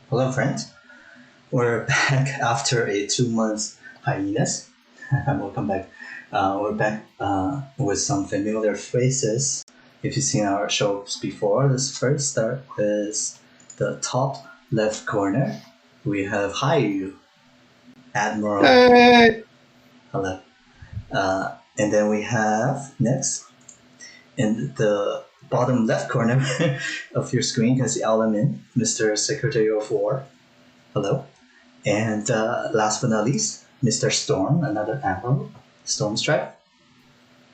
Hello, friends. We're back after a 2 months hiatus. Welcome back. We're back with some familiar faces. If you've seen our shows before, let's first start with the top left corner. We have Haiyooo, Admiral. Hey! Hello. And then we have next in the bottom left corner of your screen, you can see Ella Myn, Mr. Secretary of War. Hello. And last but not least, Mr. Storm, another Admiral, Storm Strife.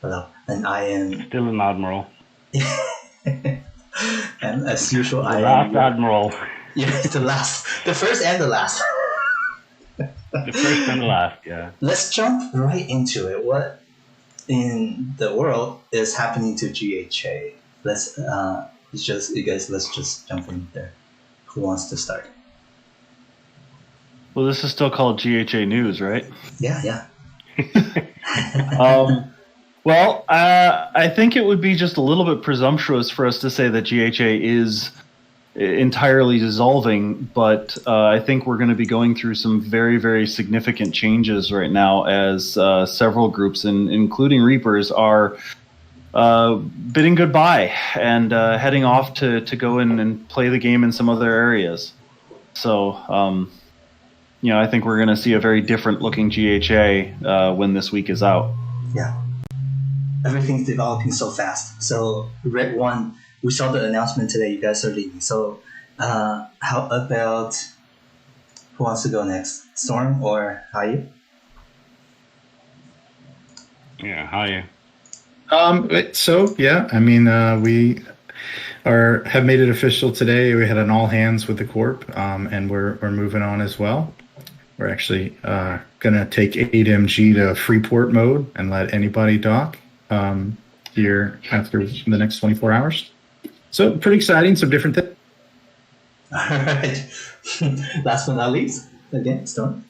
Hello. And I am... Still an Admiral. And as usual, The I last am... Admiral. Yeah, the last. The first and the last. The first and the last, yeah. Let's jump right into it. What in the world is happening to GHA? Let's just jump in there. Who wants to start? Well, this is still called GHA News, right? Yeah. Well, I think it would be just a little bit presumptuous for us to say that GHA is entirely dissolving, but I think we're going to be going through some very, very significant changes right now as several groups, including Reapers, are bidding goodbye and heading off to go in and play the game in some other areas. So, I think we're going to see a very different looking GHA when this week is out. Yeah. Everything's developing so fast. So, Red One, we saw the announcement today. You guys are leaving. So, how about who wants to go next? Storm or Haiyooo? Yeah, Haiyooo. We have made it official today. We had an all hands with the Corp, and we're moving on as well. We're actually gonna take 8MG to Freeport mode and let anybody dock here after the next 24 hours. So pretty exciting, some different things. All right. Last but not least, again, Storm.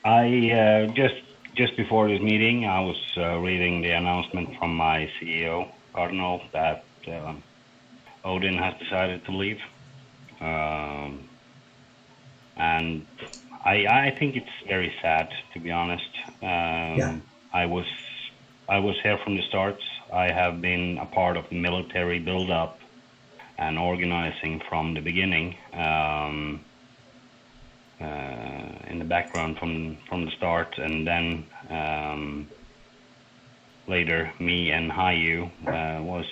I just before this meeting, I was reading the announcement from my CEO, Cardinal, that Odin has decided to leave. And I think it's very sad, to be honest. Yeah. I was here from the start. I have been a part of the military build-up and organizing from the beginning, in the background from the start, and then later me and Haiyooo was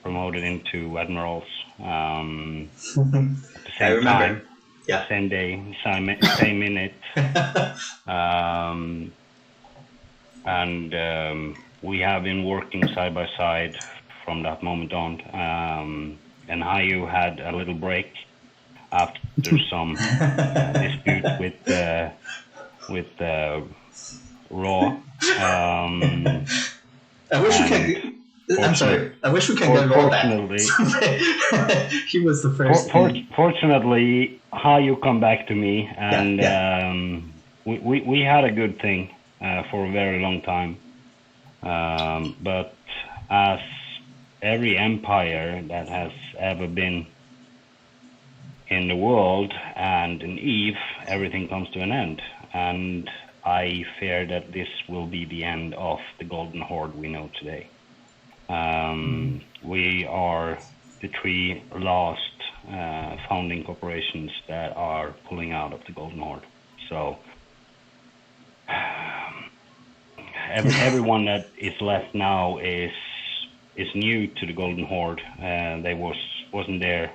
promoted into admirals at the same time. Yeah. Same day, same minute. And we have been working side by side from that moment on. And Haiyooo had a little break after some dispute with Raw. I wish we could. I'm sorry. I wish we could get Raw back. He was the first. Fortunately, Haiyooo come back to me, and we had a good thing for a very long time. But as every empire that has ever been in the world and in Eve, everything comes to an end. And I fear that this will be the end of the Golden Horde we know today. We are the three last founding corporations that are pulling out of the Golden Horde. So everyone that is left now is new to the Golden Horde. They wasn't there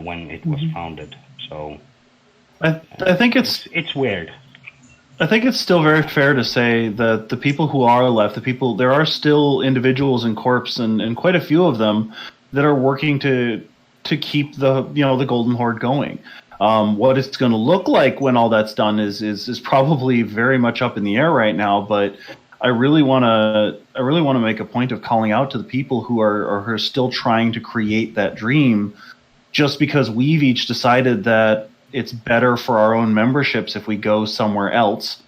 when it was founded. So I think it's weird. I think it's still very fair to say that the people who are left, there are still individuals in corps and quite a few of them that are working to keep the Golden Horde going. What it's going to look like when all that's done is probably very much up in the air right now. But I really want to make a point of calling out to the people who are still trying to create that dream, just because we've each decided that it's better for our own memberships if we go somewhere else.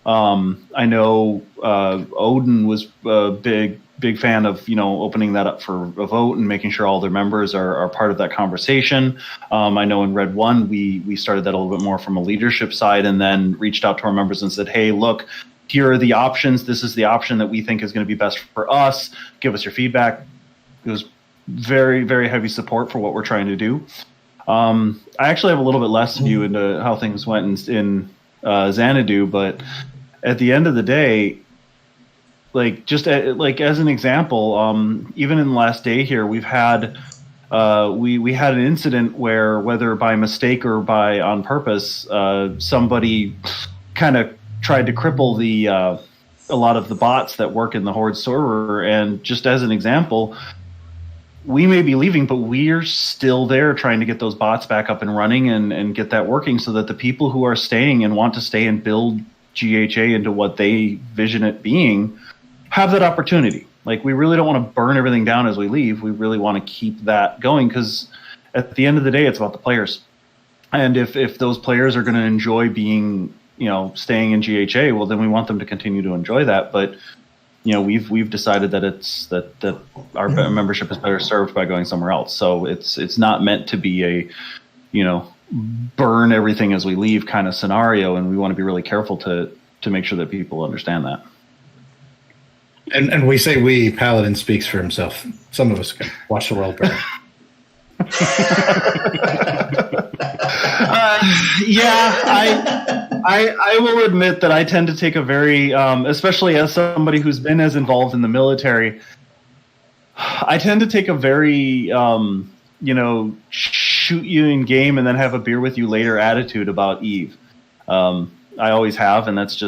I know Odin was big big fan of, opening that up for a vote and making sure all their members are part of that conversation. I know in Red 1, we started that a little bit more from a leadership side, and then reached out to our members and said, hey, look, here are the options. This is the option that we think is going to be best for us. Give us your feedback. It was very, very heavy support for what we're trying to do. I actually have a little bit less view into how things went in Xanadu, but at the end of the day, as an example, even in the last day here, we've had we had an incident where, whether by mistake or by on purpose, somebody kind of tried to cripple a lot of the bots that work in the Horde server. And just as an example, we may be leaving, but we're still there trying to get those bots back up and running and get that working, so that the people who are staying and want to stay and build GHA into what they vision it being have that opportunity. Like, we really don't want to burn everything down as we leave. We really want to keep that going, because at the end of the day, it's about the players. And if those players are going to enjoy being, staying in GHA, well, then we want them to continue to enjoy that. But we've decided that our membership is better served by going somewhere else. So it's not meant to be a burn everything as we leave kind of scenario, and we want to be really careful to make sure that people understand that. And we say Paladin speaks for himself. Some of us can watch the world burn. I will admit that I tend to take a very, especially as somebody who's been as involved in the military, I tend to take a very, shoot you in game and then have a beer with you later attitude about EVE. I always have, and that's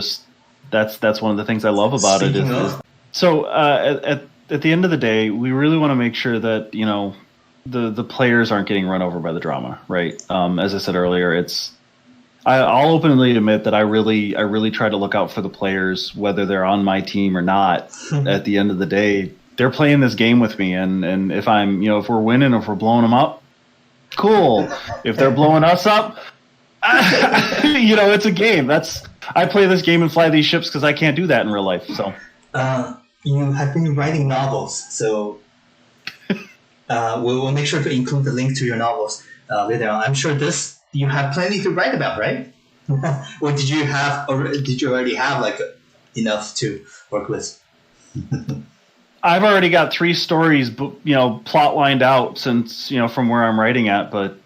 one of the things I love about it. So at the end of the day, we really want to make sure that the players aren't getting run over by the drama, right? As I said earlier, I'll openly admit that I really try to look out for the players, whether they're on my team or not. At the end of the day, they're playing this game with me, and if I'm if we're winning, if we're blowing them up, cool. If they're blowing us up, it's a game. I play this game and fly these ships because I can't do that in real life. So. You have been writing novels, so we'll make sure to include the link to your novels later on. I'm sure you have plenty to write about, right? Or did you already have enough to work with? I've already got 3 stories, plot lined out since from where I'm writing at. But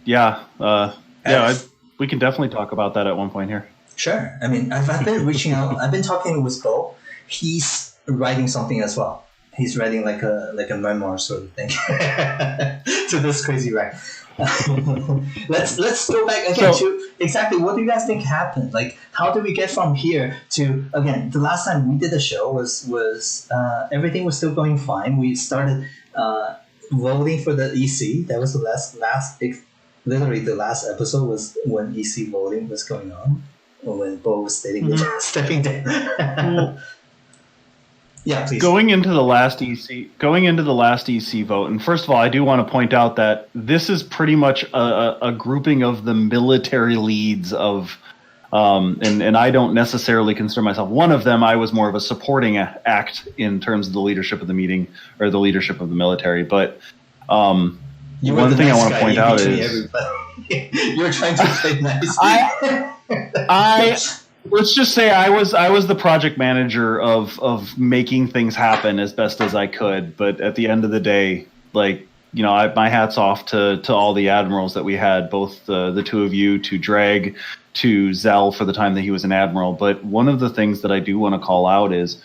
we can definitely talk about that at one point here. Sure. I mean, I've been reaching out. I've been talking with Bo. He's writing something as well. He's writing like a memoir sort of thing to this crazy wreck. Let's go back again to exactly what do you guys think happened? Like, how did we get from here to, again, the last time we did the show was everything was still going fine. We started voting for the EC. That was the last literally the last episode was when EC voting was going on, or when Bo was stepping down. Yeah, please. Going into the last EC vote, and first of all, I do want to point out that this is pretty much a grouping of the military leads of, and I don't necessarily consider myself one of them. I was more of a supporting act in terms of the leadership of the meeting or the leadership of the military. But one thing I want to point out is you're trying to play nice. Let's just say I was the project manager of making things happen as best as I could. But at the end of the day, my hat's off to all the admirals that we had, both the 2 of you, to Drag, to Zell for the time that he was an admiral. But one of the things that I do want to call out is,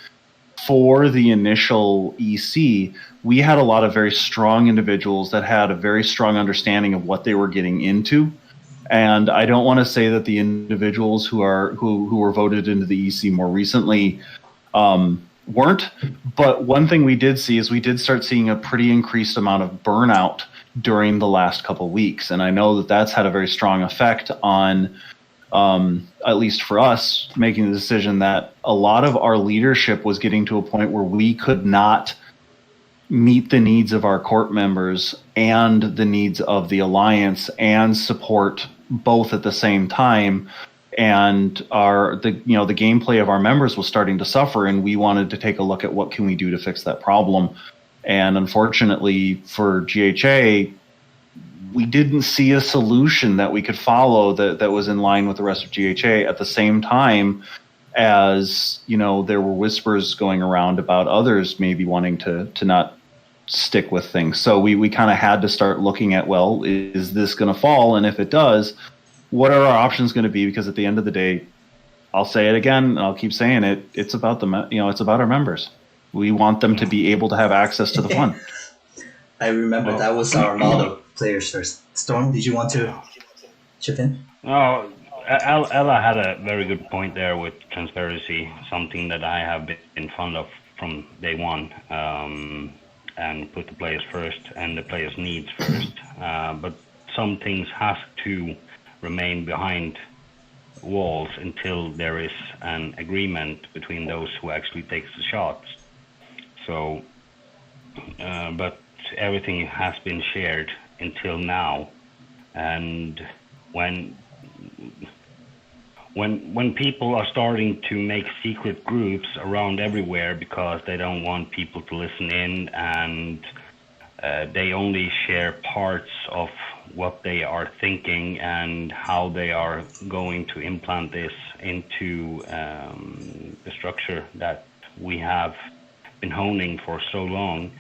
for the initial EC, we had a lot of very strong individuals that had a very strong understanding of what they were getting into. And I don't want to say that the individuals who were voted into the EC more recently weren't. But one thing we did see is we did start seeing a pretty increased amount of burnout during the last couple of weeks. And I know that that's had a very strong effect on, at least for us, making the decision that a lot of our leadership was getting to a point where we could not meet the needs of our corp members and the needs of the alliance and support both at the same time. and the gameplay of our members was starting to suffer, and we wanted to take a look at what can we do to fix that problem. And unfortunately for GHA, we didn't see a solution that we could follow that was in line with the rest of GHA. At the same time as, there were whispers going around about others maybe wanting to not stick with things. So we kind of had to start looking at, well, is this going to fall? And if it does, what are our options going to be? Because at the end of the day, I'll say it again, and I'll keep saying it. It's about it's about our members. We want them to be able to have access to the fun. I remember that was our motto, players first. Storm, did you want to chip in? Oh, Ella had a very good point there with transparency, something that I have been fond of from day one, and put the players first and the players' needs first. But some things have to remain behind walls until there is an agreement between those who actually takes the shots. So, but everything has been shared until now, and when people are starting to make secret groups around everywhere because they don't want people to listen in, and they only share parts of what they are thinking and how they are going to implant this into the structure that we have been honing for so long,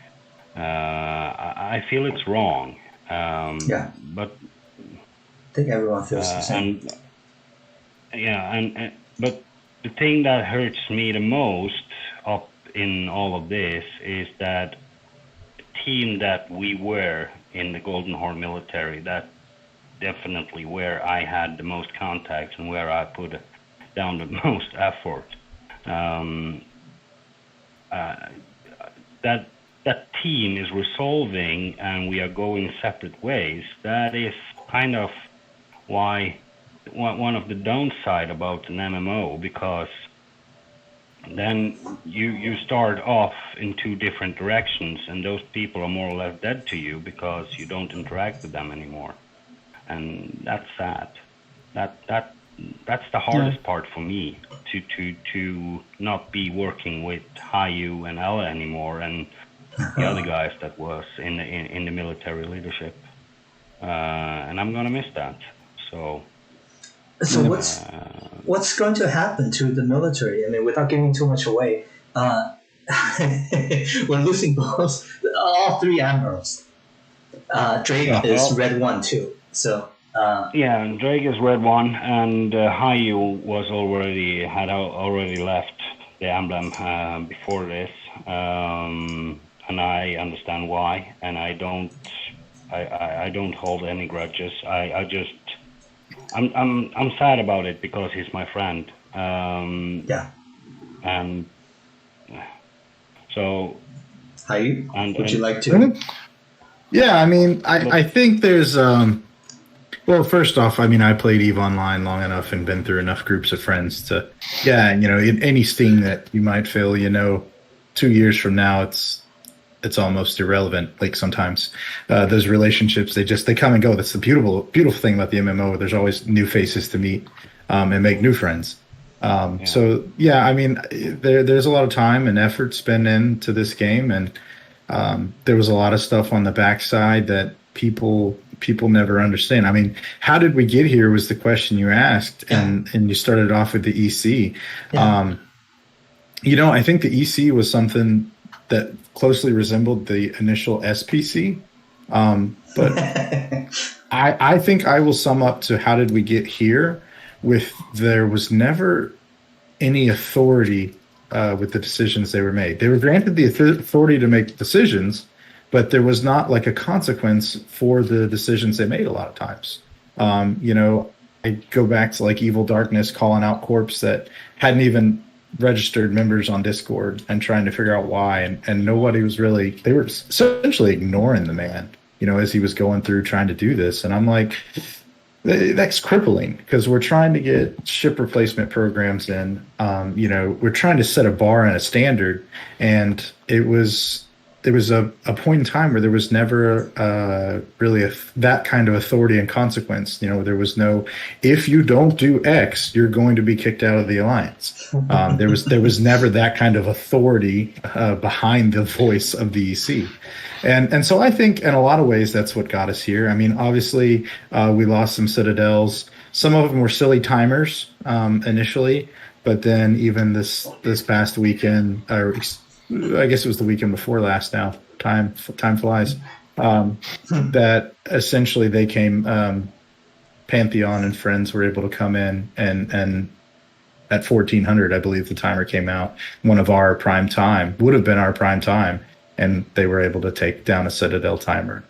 I feel it's wrong. But I think everyone feels the same. But the thing that hurts me the most up in all of this is that the team that we were in the Golden Horn military, that definitely where I had the most contacts and where I put down the most effort, that team is resolving and we are going separate ways. That is kind of why one of the downside about an MMO, because then you start off in two different directions, and those people are more or less dead to you because you don't interact with them anymore, and that's sad. That's the hardest part for me, to not be working with Haiyooo and Ella anymore, and the other guys that was in the military leadership, and I'm gonna miss that. So what's going to happen to the military? I mean, without giving too much away, we're losing all three admirals. Drake is red 1 too. So and Drake is red 1, and Haiyooo had already left the emblem before this, and I understand why, and I don't hold any grudges. I'm sad about it because he's my friend. And so. Haiyooo, would you like to? Yeah, I mean, I think there's. Well, first off, I mean, I played EVE Online long enough and been through enough groups of friends to, in any sting that you might feel, 2 years from now, it's almost irrelevant. Like sometimes those relationships, they come and go. That's the beautiful thing about the MMO. There's always new faces to meet and make new friends. So yeah, I mean, there's a lot of time and effort spent into this game, and there was a lot of stuff on the backside that people never understand. I mean, how did we get here was the question you asked, and you started off with the EC. I think the EC was something that closely resembled the initial SPC. But I think I will sum up to how did we get here with there was never any authority with the decisions they were made. They were granted the authority to make decisions, but there was not like a consequence for the decisions they made a lot of times. I go back to like Evil Darkness calling out corps that hadn't even registered members on Discord and trying to figure out why, and nobody was really, they were essentially ignoring the man, as he was going through trying to do this. And I'm like, that's crippling, because we're trying to get ship replacement programs in, we're trying to set a bar and a standard, and it was there was a point in time where there was never really that kind of authority and consequence. There was no, if you don't do X, you're going to be kicked out of the alliance. There was never that kind of authority behind the voice of the EC. And so I think in a lot of ways that's what got us here. I mean, obviously we lost some citadels. Some of them were silly timers initially, but then even this past weekend, or I guess it was the weekend before last now, time flies, that essentially they came, Pantheon and friends were able to come in and at 1400, I believe the timer came out, one of our prime time, would have been our prime time, and they were able to take down a Citadel timer.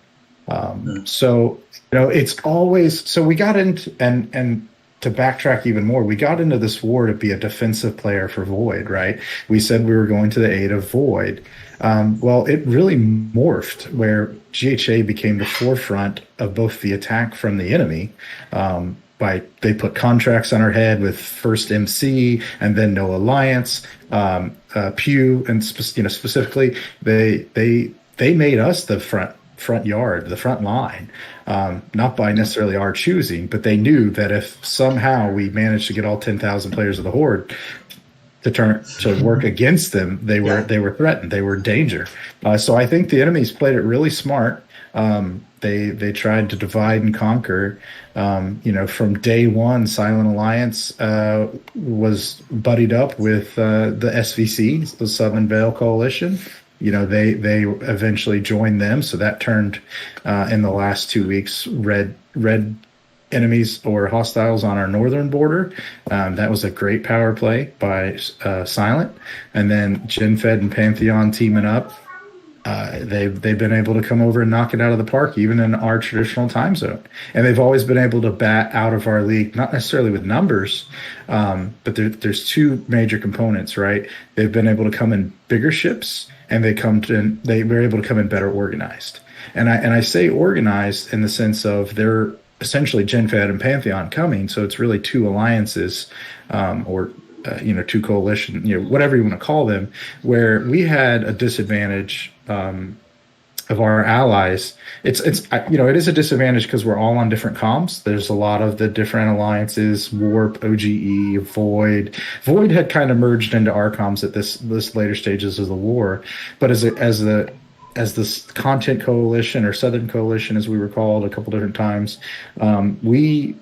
So, it's always, so we got into, and to backtrack even more, we got into this war to be a defensive player for Void, right? We said we were going to the aid of Void. Well, it really morphed where GHA became the forefront of both the attack from the enemy, they put contracts on our head with first MC and then no alliance, Pew, and specifically they made us the front yard, the front line, not by necessarily our choosing, but they knew that if somehow we managed to get all 10,000 players of the Horde to work against them, they were threatened, they were in danger. So I think the enemies played it really smart. They tried to divide and conquer. From day one, Silent Alliance was buddied up with the SVC, the Southern Veil Coalition. They eventually joined them, so that turned in the last 2 weeks red enemies or hostiles on our northern border. That was a great power play by Silent, and then GenFed and Pantheon teaming up. They've been able to come over and knock it out of the park, even in our traditional time zone. And they've always been able to bat out of our league, not necessarily with numbers, but there's two major components, right? They've been able to come in bigger ships, and they were able to come in better organized. And I say organized in the sense of they're essentially GenFed and Pantheon coming, so it's really two alliances, or two coalition, whatever you want to call them, where we had a disadvantage of our allies. It is a disadvantage because we're all on different comms. There's a lot of the different alliances, Warp, OGE, Void. Void had kind of merged into our comms at this later stages of the war, but as this content coalition, or Southern Coalition as we were called a couple different times, we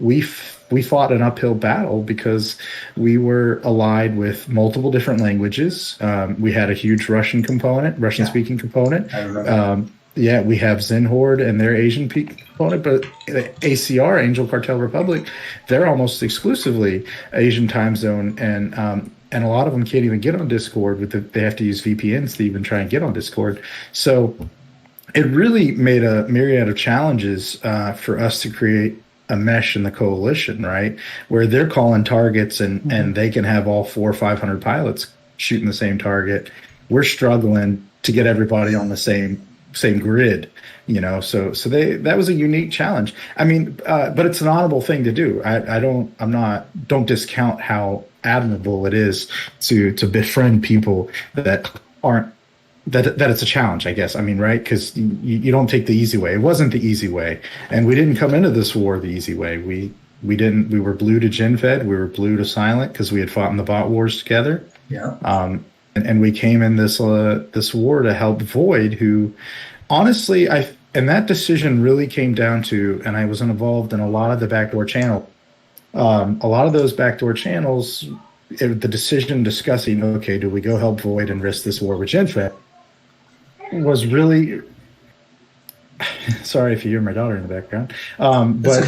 fought an uphill battle because we were allied with multiple different languages. We had a huge Russian-speaking component. I remember. We have Zen Horde and their Asian component, but ACR, Angel Cartel Republic, they're almost exclusively Asian time zone, and a lot of them can't even get on Discord. They have to use VPNs to even try and get on Discord. So it really made a myriad of challenges for us to create a mesh in the coalition, right? Where they're calling targets and they can have all 400 or 500 pilots shooting the same target. We're struggling to get everybody on the same grid, so that was a unique challenge. I mean, but it's an honorable thing to do. Don't discount how admirable it is to befriend people that aren't, that it's a challenge, I guess. I mean, right? Because you don't take the easy way. It wasn't the easy way, and we didn't come into this war the easy way. We were blue to GenFed, we were blue to Silent because we had fought in the bot wars together. Yeah. And we came in this war to help Void, who honestly, and that decision really came down to, and I was involved in a lot of the backdoor channel. A lot of those backdoor channels, the decision discussing, okay, do we go help Void and risk this war with GenFed, was really, sorry if you hear my daughter in the background, but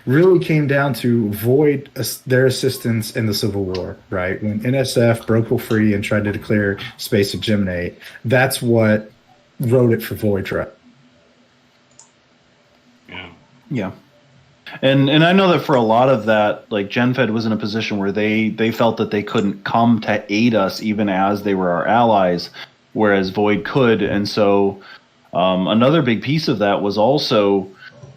really came down to Void, their assistance in the Civil War, right? When NSF broke free and tried to declare space hegemony, that's what wrote it for Void, right? Yeah. And I know that for a lot of that, like GenFed was in a position where they felt that they couldn't come to aid us even as they were our allies, whereas Void could. And so another big piece of that was also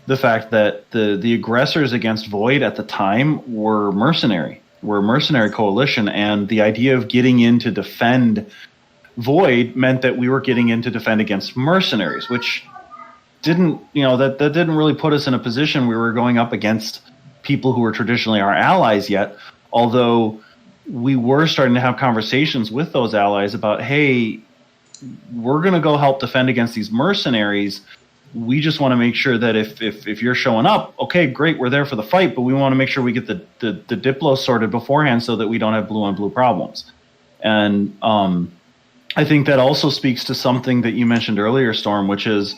the fact that the aggressors against Void at the time were a mercenary coalition, and the idea of getting in to defend void meant that we were getting in to defend against mercenaries, which didn't, that didn't really put us in a position where we were going up against people who were traditionally our allies yet. Although we were starting to have conversations with those allies about, hey, we're going to go help defend against these mercenaries. We just want to make sure that if you're showing up, okay, great, we're there for the fight, but we want to make sure we get the Diplo sorted beforehand so that we don't have blue on blue problems. And I think that also speaks to something that you mentioned earlier, Storm, which is,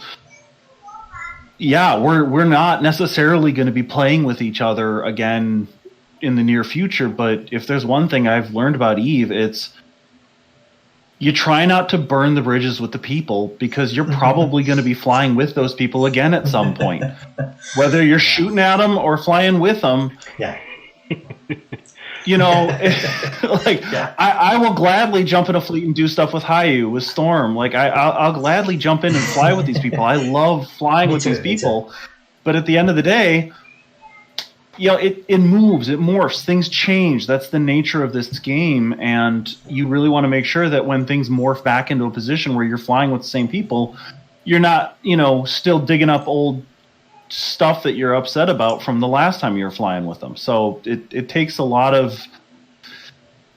yeah, we're not necessarily going to be playing with each other again in the near future, but if there's one thing I've learned about EVE, it's you try not to burn the bridges with the people, because you're probably going to be flying with those people again at some point. Whether you're shooting at them or flying with them. Yeah. I will gladly jump in a fleet and do stuff with Haiyooo, with Storm. Like I'll gladly jump in and fly with these people. I love flying with these people. But at the end of the day, it moves, it morphs, things change. That's the nature of this game, and you really want to make sure that when things morph back into a position where you're flying with the same people, you're not, still digging up old stuff that you're upset about from the last time you were flying with them. So it takes a lot of,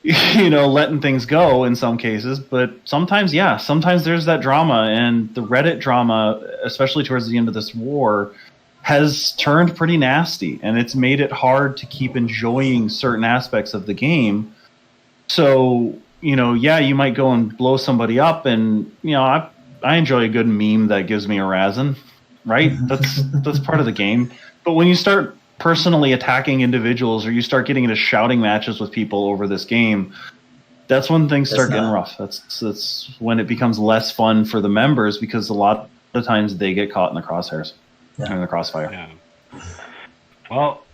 letting things go in some cases, but sometimes there's that drama, and the Reddit drama, especially towards the end of this war, has turned pretty nasty, and it's made it hard to keep enjoying certain aspects of the game. So, you might go and blow somebody up, and, I enjoy a good meme that gives me a razzin', right? That's part of the game. But when you start personally attacking individuals, or you start getting into shouting matches with people over this game, that's when things start getting rough. That's when it becomes less fun for the members, because a lot of times they get caught in the crosshairs. In the crossfire. Yeah. Well,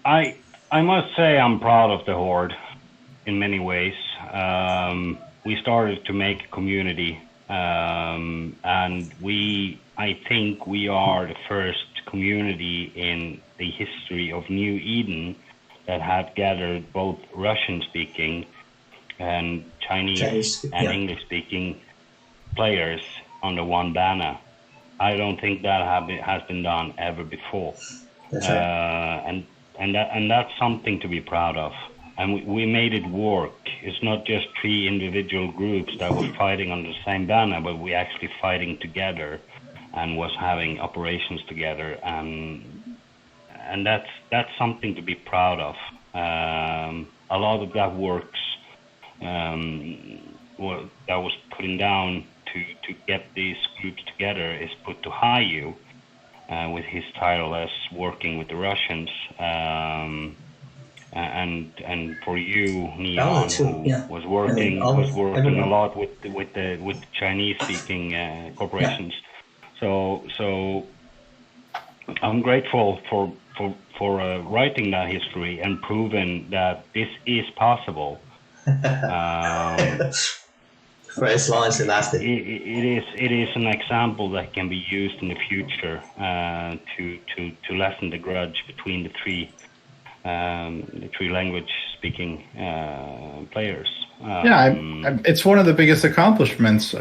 I must say I'm proud of the Horde in many ways. We started to make a community, and I think we are the first community in the history of New Eden that have gathered both Russian-speaking and Chinese and English-speaking players under one banner. I don't think that has been done ever before. That's right. And that's something to be proud of. And we made it work. It's not just 3 individual groups that were fighting under the same banner, but we actually fighting together and was having operations together. And that's something to be proud of. A lot of that works that was putting down to get these groups together is put to Haiyooo with his title as working with the Russians, and for you, Neon, who was working a lot with the Chinese speaking corporations. So I'm grateful for writing that history and proving that this is possible. For as long as it lasted. It is an example that can be used in the future to lessen the grudge between the three language speaking players. It's one of the biggest accomplishments,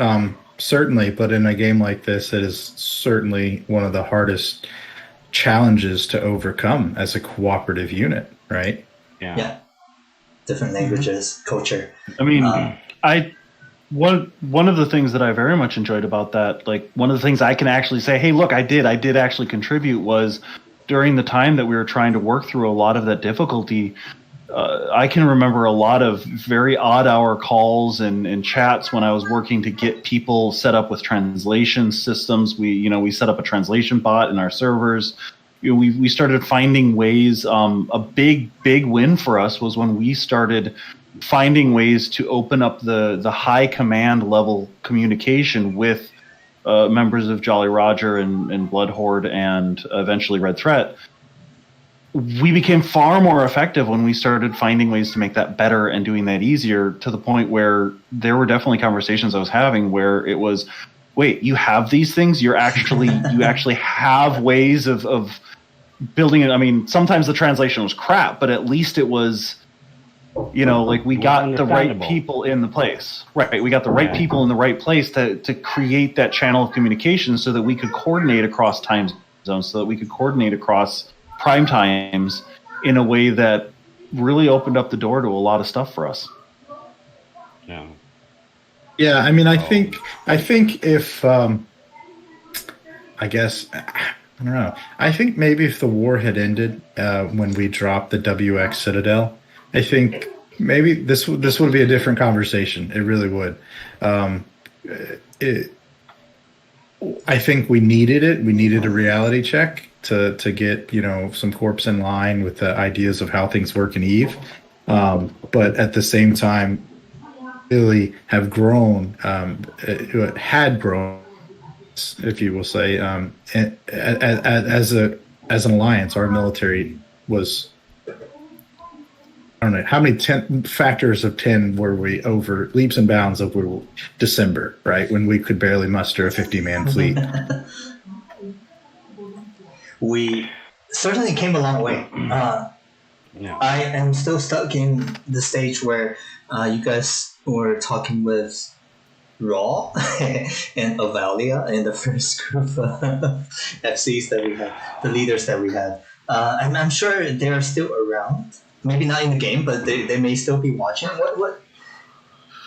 certainly, but in a game like this, it is certainly one of the hardest challenges to overcome as a cooperative unit, right? Yeah. Different languages, culture. I mean, One of the things that I very much enjoyed about that, like one of the things I can actually say, hey, look, I did actually contribute, was during the time that we were trying to work through a lot of that difficulty. I can remember a lot of very odd hour calls and chats when I was working to get people set up with translation systems. We set up a translation bot in our servers. We started finding ways. A big win for us was when we started finding ways to open up the high command level communication with members of Jolly Roger and Blood Horde and eventually Red Threat. We became far more effective when we started finding ways to make that better and doing that easier, to the point where there were definitely conversations I was having where it was, wait, you have these things? You actually have ways of building it. I mean, sometimes the translation was crap, but at least it was You know, like we got the right Understandable. people in the place. Right. We got the right people in the right place to create that channel of communication so that we could coordinate across time zones, so that we could coordinate across prime times in a way that really opened up the door to a lot of stuff for us. Yeah. Yeah, I mean, I think if I guess I don't know. I think maybe if the war had ended when we dropped the WX Citadel, I think maybe this would be a different conversation. It really would. I think we needed it. We needed a reality check to get some corps in line with the ideas of how things work in Eve. But at the same time, really have grown, had grown, if you will say, as an alliance. Our military was, I don't know how many factors of 10 were we over, leaps and bounds over December, right, when we could barely muster a 50-man fleet. We certainly came a long way. Yeah. I am still stuck in the stage where you guys were talking with Raw and Avalia in the first group of FCs that we had, the leaders that we had. And I'm sure they're still around. Maybe not in the game, but they may still be watching. What?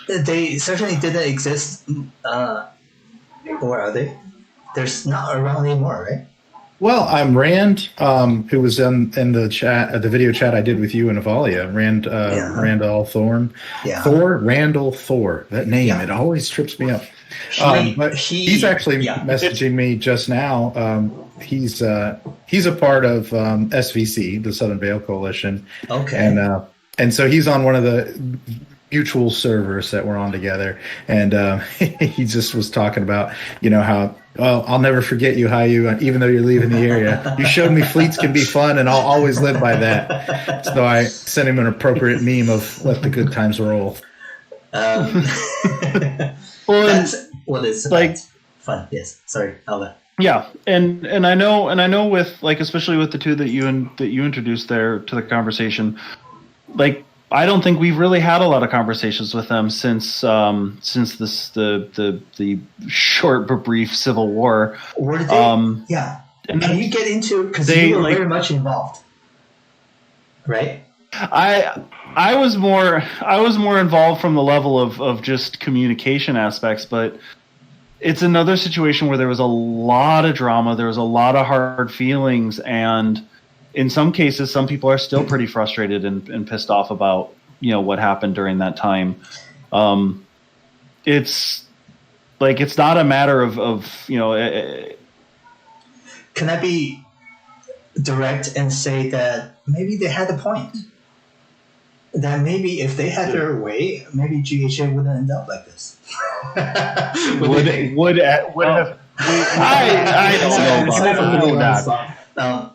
They certainly didn't exist. Or are they? They're not around anymore, right? Well, I'm Rand, who was in the chat, the video chat I did with you and Avalia. Randall Thorn. Yeah. Randall Thor. That name, it always trips me up. But he's actually messaging me just now. He's a part of SVC, the Southern Vale Coalition. Okay. And so he's on one of the mutual servers that we're on together, and he just was talking about how, well, I'll never forget you, Haiyooo, even though you're leaving the area. You showed me fleets can be fun, and I'll always live by that. So I sent him an appropriate meme of "Let the good times roll." Well, That's what it's like about. Fun. Yes. Sorry, Ella. Yeah, and I know with, like, especially with the two that you introduced there to the conversation, like, I don't think we've really had a lot of conversations with them since the short but brief Civil War. Were they? Yeah. And can you get into, because you were very much involved, right? I was more involved from the level of just communication aspects, but it's another situation where there was a lot of drama, there was a lot of hard feelings, and in some cases, some people are still pretty frustrated and pissed off about what happened during that time. It's like, it's not a matter of Can I be direct and say that maybe they had a point? That maybe if they had their way, maybe GHA wouldn't end up like this. would have. I don't know about that.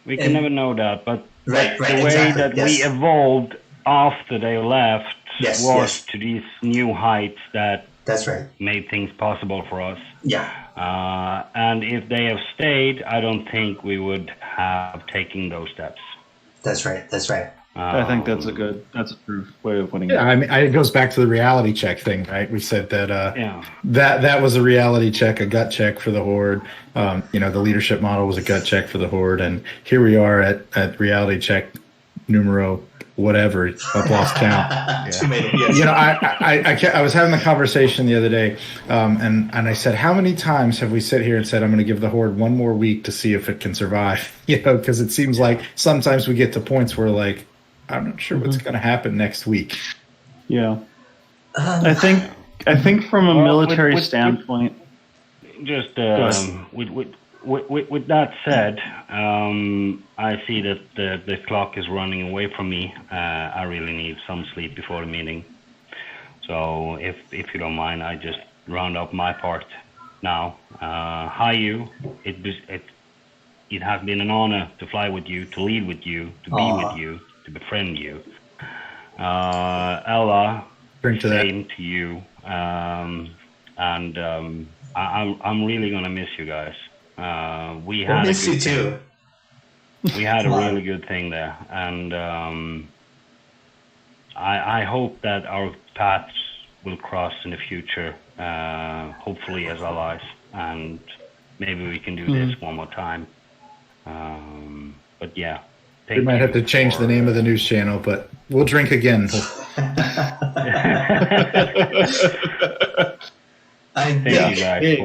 We can never know that, but right, the way exactly, that we evolved after they left was to these new heights that's right, made things possible for us. Yeah. And if they have stayed, I don't think we would have taken those steps. That's right. I think that's a true way of putting it. Yeah, I mean, it goes back to the reality check thing, right? We said that that was a reality check, a gut check for the Horde. The leadership model was a gut check for the Horde, and here we are at reality check numero whatever. I've lost count. Too many. Yes. I was having the conversation the other day, and I said, how many times have we sit here and said, I'm going to give the Horde one more week to see if it can survive? Because it seems like sometimes we get to points where, like, I'm not sure what's going to happen next week. Yeah, I think from a military standpoint. Just with that said, I see that the clock is running away from me. I really need some sleep before the meeting. So if you don't mind, I just round up my part now. Haiyooo, it has been an honor to fly with you, to lead with you, to be with you, to befriend you. Ella, same to you. And I'm really gonna miss you guys. We had miss you too. We had a really good thing there, and I hope that our paths will cross in the future, hopefully as allies, and maybe we can do this one more time. But yeah, We might have to change the name of the news channel, but we'll drink again. Thank you guys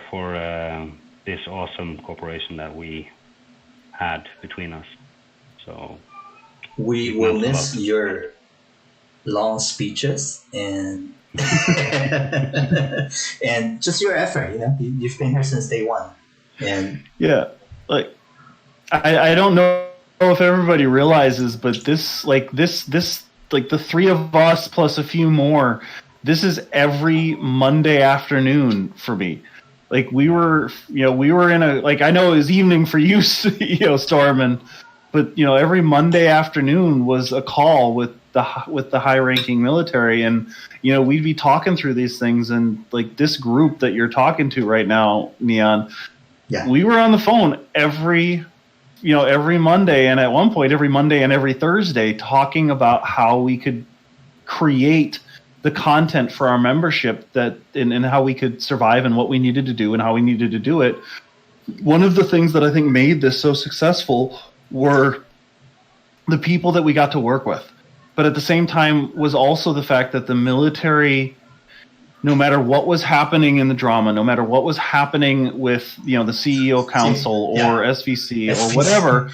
for this awesome cooperation that we had between us. So we will miss your long speeches and and just your effort. You've been here since day one, and yeah, like I don't know if everybody realizes, but this like the three of us plus a few more. This is every Monday afternoon for me. Like we were in a, like, I know it was evening for you, Storm, but every Monday afternoon was a call with the high-ranking military, and we'd be talking through these things, and like this group that you're talking to right now, Neon, we were on the phone every Monday, and at one point every Monday and every Thursday, talking about how we could create the content for our membership and how we could survive and what we needed to do and how we needed to do it. One of the things that I think made this so successful were the people that we got to work with. But at the same time was also the fact that the military, no matter what was happening in the drama, no matter what was happening with, the CEO Council or SVC or whatever,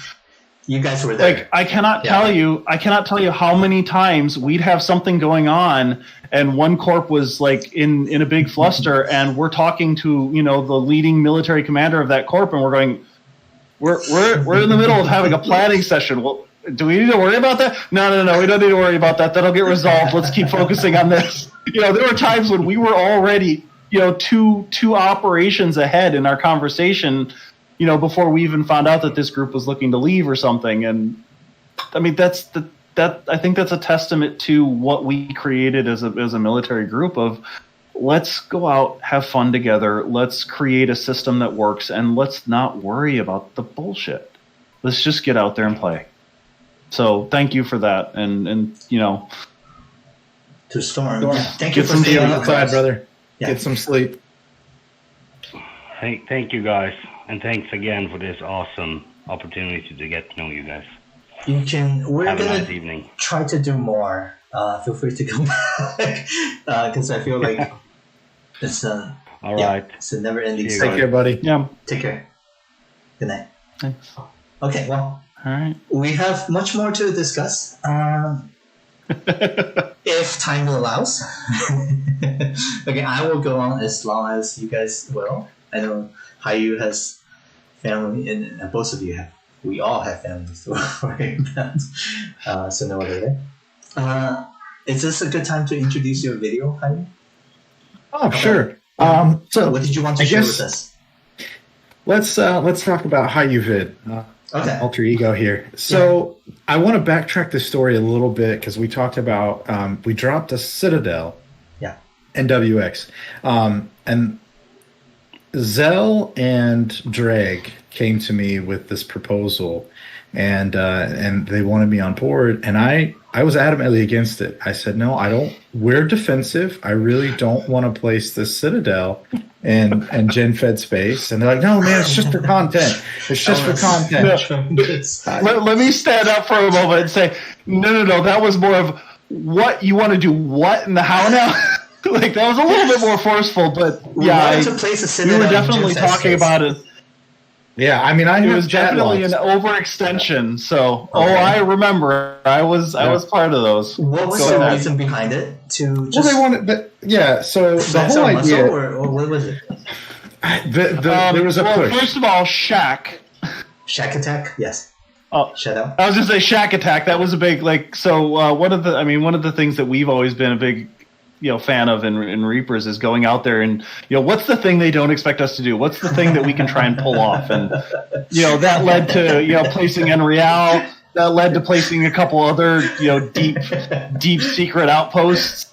you guys were there. Like I cannot tell you how many times we'd have something going on and one corp was like in a big fluster, and we're talking to, the leading military commander of that corp, and we're going, we're in the middle of having a planning session. Well, do we need to worry about that? No, we don't need to worry about that. That'll get resolved. Let's keep focusing on this. There were times when we were already, two operations ahead in our conversation, before we even found out that this group was looking to leave or something. And I mean, I think that's a testament to what we created as a military group of, let's go out, have fun together. Let's create a system that works, and let's not worry about the bullshit. Let's just get out there and play. So thank you for that. And to Storm. Thank you Get for some staying sleep on outside, brother. Yeah. Get some sleep. Thank you guys, and thanks again for this awesome opportunity to get to know you guys. We're Have a gonna nice evening. try to do more. Feel free to come back because I feel like it's All right. it's a never-ending See you cycle. Take care, buddy. yeah, Take care. Good night. thanks. Okay, well, All right. we have much more to discuss. If time allows. Okay, I will go on as long as you guys will. I know Haiyooo has family, and both of you have. We all have families to worry about. So no other way. Is this a good time to introduce your video, Haiyooo? Oh, sure. So What did you want to I share guess- with us? let's talk about Haiyooo Vid. Okay. Alter ego here. So I want to backtrack the story a little bit because we talked about we dropped a Citadel, NWX, and Zell and Drag came to me with this proposal, and they wanted me on board, and I was adamantly against it. I said, no, I don't. We're defensive. I really don't want to place this Citadel in Gen Fed space. And they're like, no, man, it's just for content. It's just for content. Let me stand up for a moment and say, no. That was more of what you want to do. What in the how now? Like that was a little bit more forceful, but yeah, to place a we Citadel were in definitely Gen Fed talking space. about it. Yeah, I mean, It was definitely an overextension. So, I remember. I was part of those. What was Go the ahead. reason behind it? To Well, just they wanted, but yeah. So the flex whole our muscle, idea, or what was it? there was a push. First of all, Shaq. Shack attack? Yes. Oh, Shadow. I was just say Shack Attack. That was a big one of the things that we've always been a big fan of in Reapers is going out there and what's the thing they don't expect us to do? What's the thing that we can try and pull off? And that led to placing Enreal. That led to placing a couple other deep secret outposts.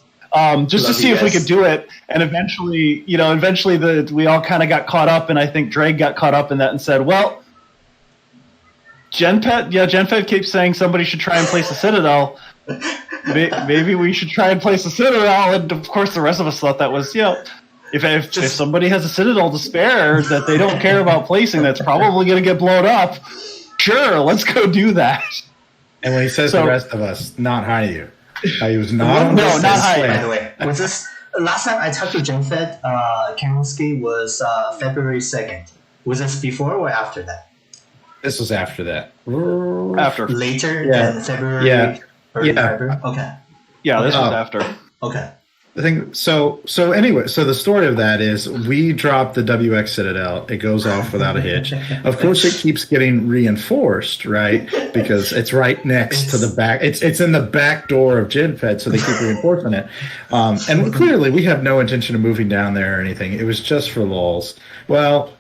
Just to see if we could do it, and eventually we all kind of got caught up, and I think Drake got caught up in that and said, well, GenFed keeps saying somebody should try and place a Citadel. Maybe we should try and place a Citadel, and of course the rest of us thought that was, if somebody has a Citadel to spare that they don't care about placing, that's probably going to get blown up. Sure, let's go do that. And when he says the rest of us, not Haiyooo. Haiyooo's not on not Haiyooo. By the way, was this last time I talked to GenFed? Kanowski was February 2nd. Was this before or after that? This was after that. After. Later than February. February? Okay. Yeah, this was after. Okay. I think so anyway, so the story of that is we dropped the WX Citadel. It goes off without a hitch. Of course, it keeps getting reinforced, right? Because it's right next to the back. It's in the back door of GenFed, so they keep reinforcing it. And clearly, we have no intention of moving down there or anything. It was just for lulz. Well,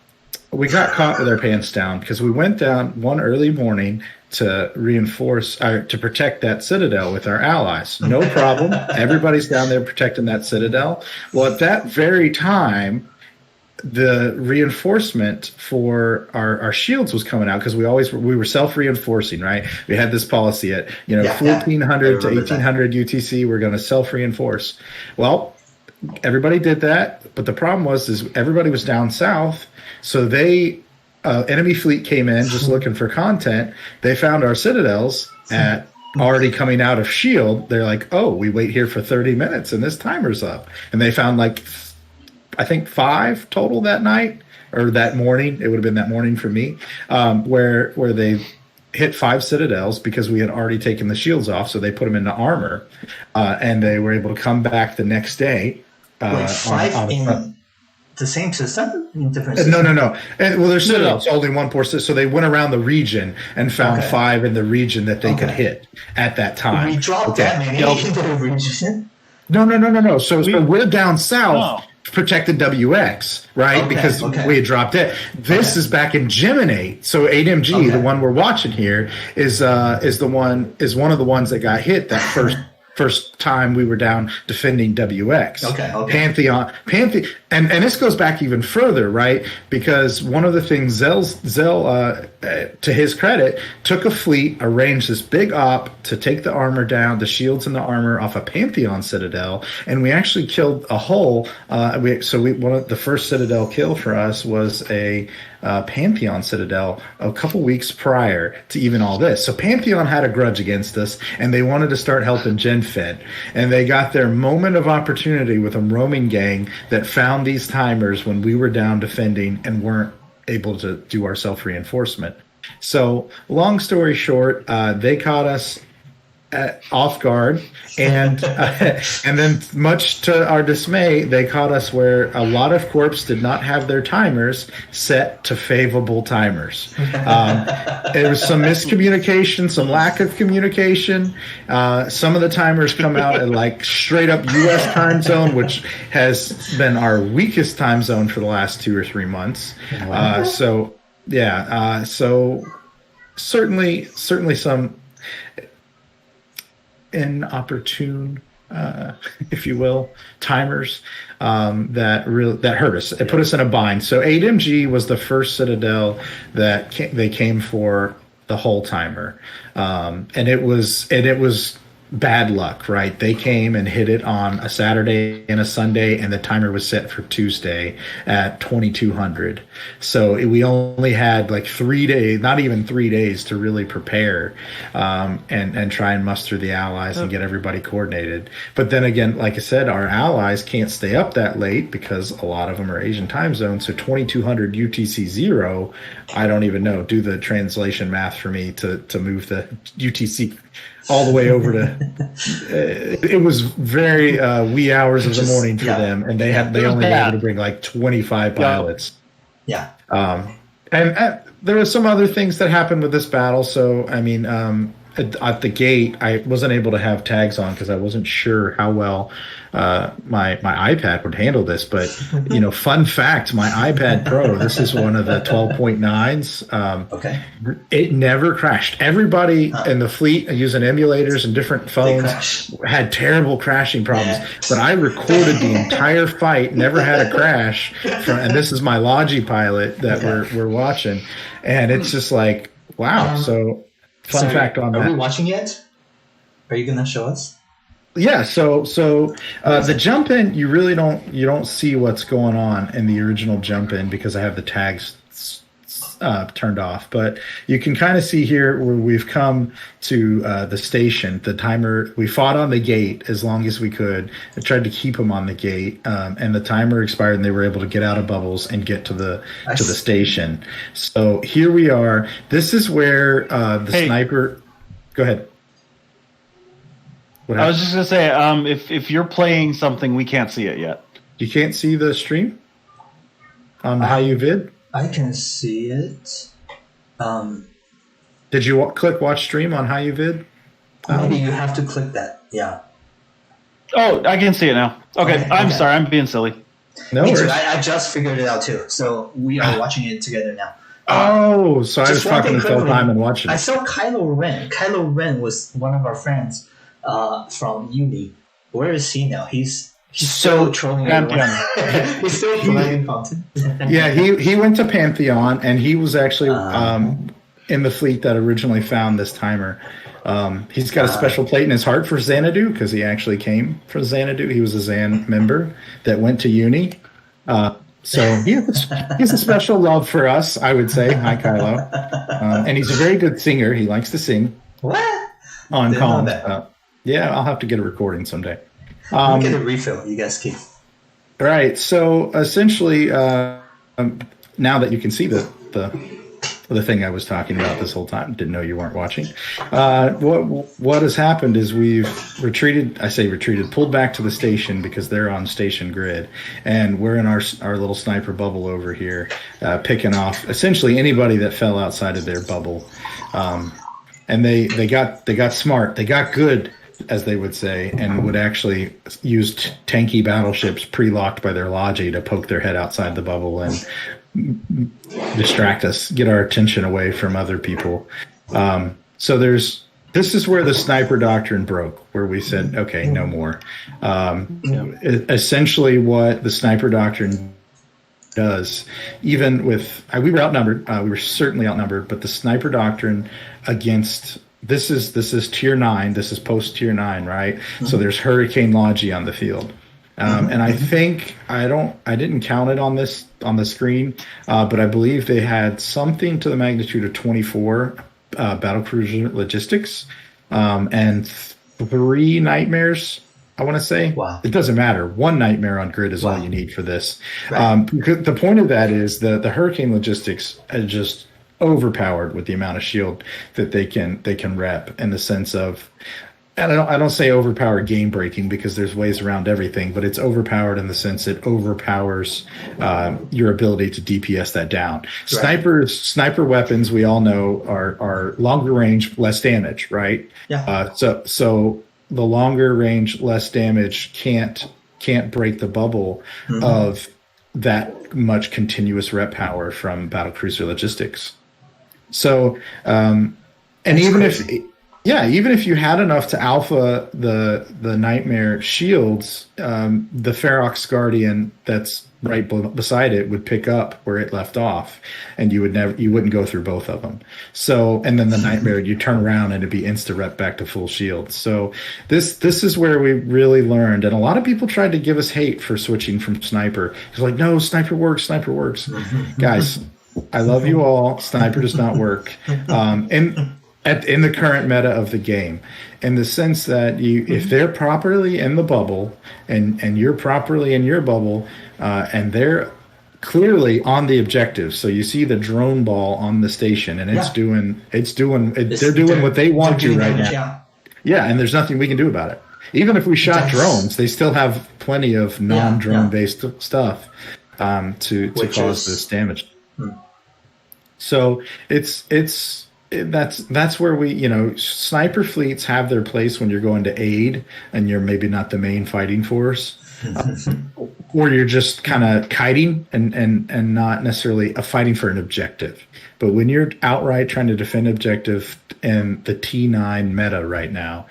we got caught with our pants down because we went down one early morning to reinforce to protect that Citadel with our allies. No problem. Everybody's down there protecting that Citadel. Well, at that very time, the reinforcement for our shields was coming out because we were self-reinforcing, right? We had this policy at 1400 to 1800 UTC. We're going to self-reinforce. Well, everybody did that, but the problem is everybody was down south, so enemy fleet came in just looking for content. They found our Citadels at already coming out of shield. They're like, oh, we wait here for 30 minutes and this timer's up. And they found I think 5 total that night or that morning. It would have been that morning for me, where they hit 5 Citadels because we had already taken the shields off. So they put them into armor, and they were able to come back the next day. Wait, 5 in the same system? In different systems? No. Well, there's Citadels, only one per system. So they went around the region and found 5 in the region that they could hit at that time. We dropped that many into the region? No. So we're down south protected WX, right? Because we had dropped it. This is back in Geminate. So 8MG, the one we're watching here, is one of the ones that got hit that first time we were down defending WX. Pantheon, and this goes back even further, right? Because one of the things Zell, to his credit, took a fleet, arranged this big op to take the armor down, the shields and the armor off a Pantheon Citadel, and we actually killed a whole. One of the first Citadel kill for us was a Pantheon Citadel a couple weeks prior to even all this. So Pantheon had a grudge against us, and they wanted to start helping GenFed. And they got their moment of opportunity with a roaming gang that found these timers when we were down defending and weren't able to do our self-reinforcement. So long story short, they caught us off guard, and then much to our dismay, they caught us where a lot of corps did not have their timers set to favorable timers. There was some miscommunication, some lack of communication. Some of the timers come out at straight up U.S. time zone, which has been our weakest time zone for the last 2 or 3 months. So certainly some inopportune, if you will, timers that hurt us. It put us in a bind. So 8MG was the first Citadel that they came for the whole timer, and it was bad luck, right? They came and hit it on a Saturday and a Sunday, and the timer was set for Tuesday at 2200. So we only had 3 days, not even 3 days, to really prepare and try and muster the allies and get everybody coordinated. But then again, like I said, our allies can't stay up that late because a lot of them are Asian time zones. So 2200 UTC 0, I don't even know. Do the translation math for me to move the UTC all the way over to it was very wee hours of the morning for them, and they only were able to bring 25 pilots. And there were some other things that happened with this battle. So I mean, at the gate, I wasn't able to have tags on because I wasn't sure how well my iPad would handle this. But fun fact, my iPad Pro, this is one of the 12.9s. It never crashed. Everybody in the fleet using emulators and different phones had terrible crashing problems. But I recorded the entire fight, never had a crash. And this is my Logi pilot that we're watching, and it's just wow. So. Fun fact on that. Are we watching yet? Are you gonna show us? Yeah, so the jump in, you really don't see what's going on in the original jump in because I have the tags turned off. But you can kind of see here where we've come to the station. The timer, we fought on the gate as long as we could. I tried to keep them on the gate, and the timer expired, and they were able to get out of bubbles and get to the station. So here we are. This is where the sniper. Go ahead. I was just gonna say, if you're playing something, we can't see it yet. You can't see the stream on Haiyooo vid. I can see it. Did you click watch stream on Haiyooo vid? Maybe you have to click that. Yeah. Oh, I can see it now. Okay, I'm sorry, I'm being silly. No Me worries. too. I just figured it out too. So we are watching it together now. So I was talking the whole time and watching it. I saw Kylo Ren. Kylo Ren was one of our friends from uni. Where is he now? He's still trolling everyone. He's still playing Fountain. Yeah, he went to Pantheon, and he was actually in the fleet that originally found this timer. He's got a special plate in his heart for Xanadu because he actually came from Xanadu. He was a Xan member that went to uni. So he has a special love for us, I would say. Hi, Kylo. And he's a very good singer. He likes to sing. What? On calm. Yeah, I'll have to get a recording someday. Get a refill. You guys keep. Right. So essentially, now that you can see the thing I was talking about this whole time, didn't know you weren't watching. What has happened is we've retreated. I say retreated, pulled back to the station because they're on station grid, and we're in our little sniper bubble over here, picking off essentially anybody that fell outside of their bubble. And they got smart. They got good, as they would say, and would actually use tanky battleships pre-locked by their logi to poke their head outside the bubble and distract us, get our attention away from other people. So this is where the sniper doctrine broke, where we said, okay, no more. Essentially what the sniper doctrine does, even with we were outnumbered, we were certainly outnumbered, but the sniper doctrine against this is tier 9, this is post tier 9, right? Mm-hmm. So there's hurricane logi on the field. And I think I didn't count it on the screen, but I believe they had something to the magnitude of 24 battlecruiser logistics and 3 nightmares. I want to say. Wow. It doesn't matter. 1 nightmare on grid is all you need for this. Right. The point of that is the hurricane logistics are just overpowered with the amount of shield that they can rep, in the sense of, and I don't say overpowered game breaking because there's ways around everything, but it's overpowered in the sense it overpowers your ability to DPS that down. Right. Sniper weapons, we all know, are longer range, less damage, right? Yeah. So the longer range, less damage can't break the bubble of that much continuous rep power from battlecruiser logistics. So, and even if you had enough to alpha the nightmare shields, the Ferox Guardian that's right beside it would pick up where it left off, and you wouldn't go through both of them. So, and then the nightmare, you turn around and it'd be insta rep back to full shield. So this is where we really learned, and a lot of people tried to give us hate for switching from sniper. It's like, no, sniper works, guys. I love you all. Sniper does not work. In the current meta of the game, in the sense that if they're properly in the bubble and you're properly in your bubble, and they're clearly on the objective, so you see the drone ball on the station, and they're doing what they want to right now. Yeah, and there's nothing we can do about it. Even if we shot drones, they still have plenty of non-drone based stuff to cause this damage. So that's where we, sniper fleets have their place when you're going to aid and you're maybe not the main fighting force, or you're just kind of kiting and not necessarily fighting for an objective. But when you're outright trying to defend objective in the T9 meta right now,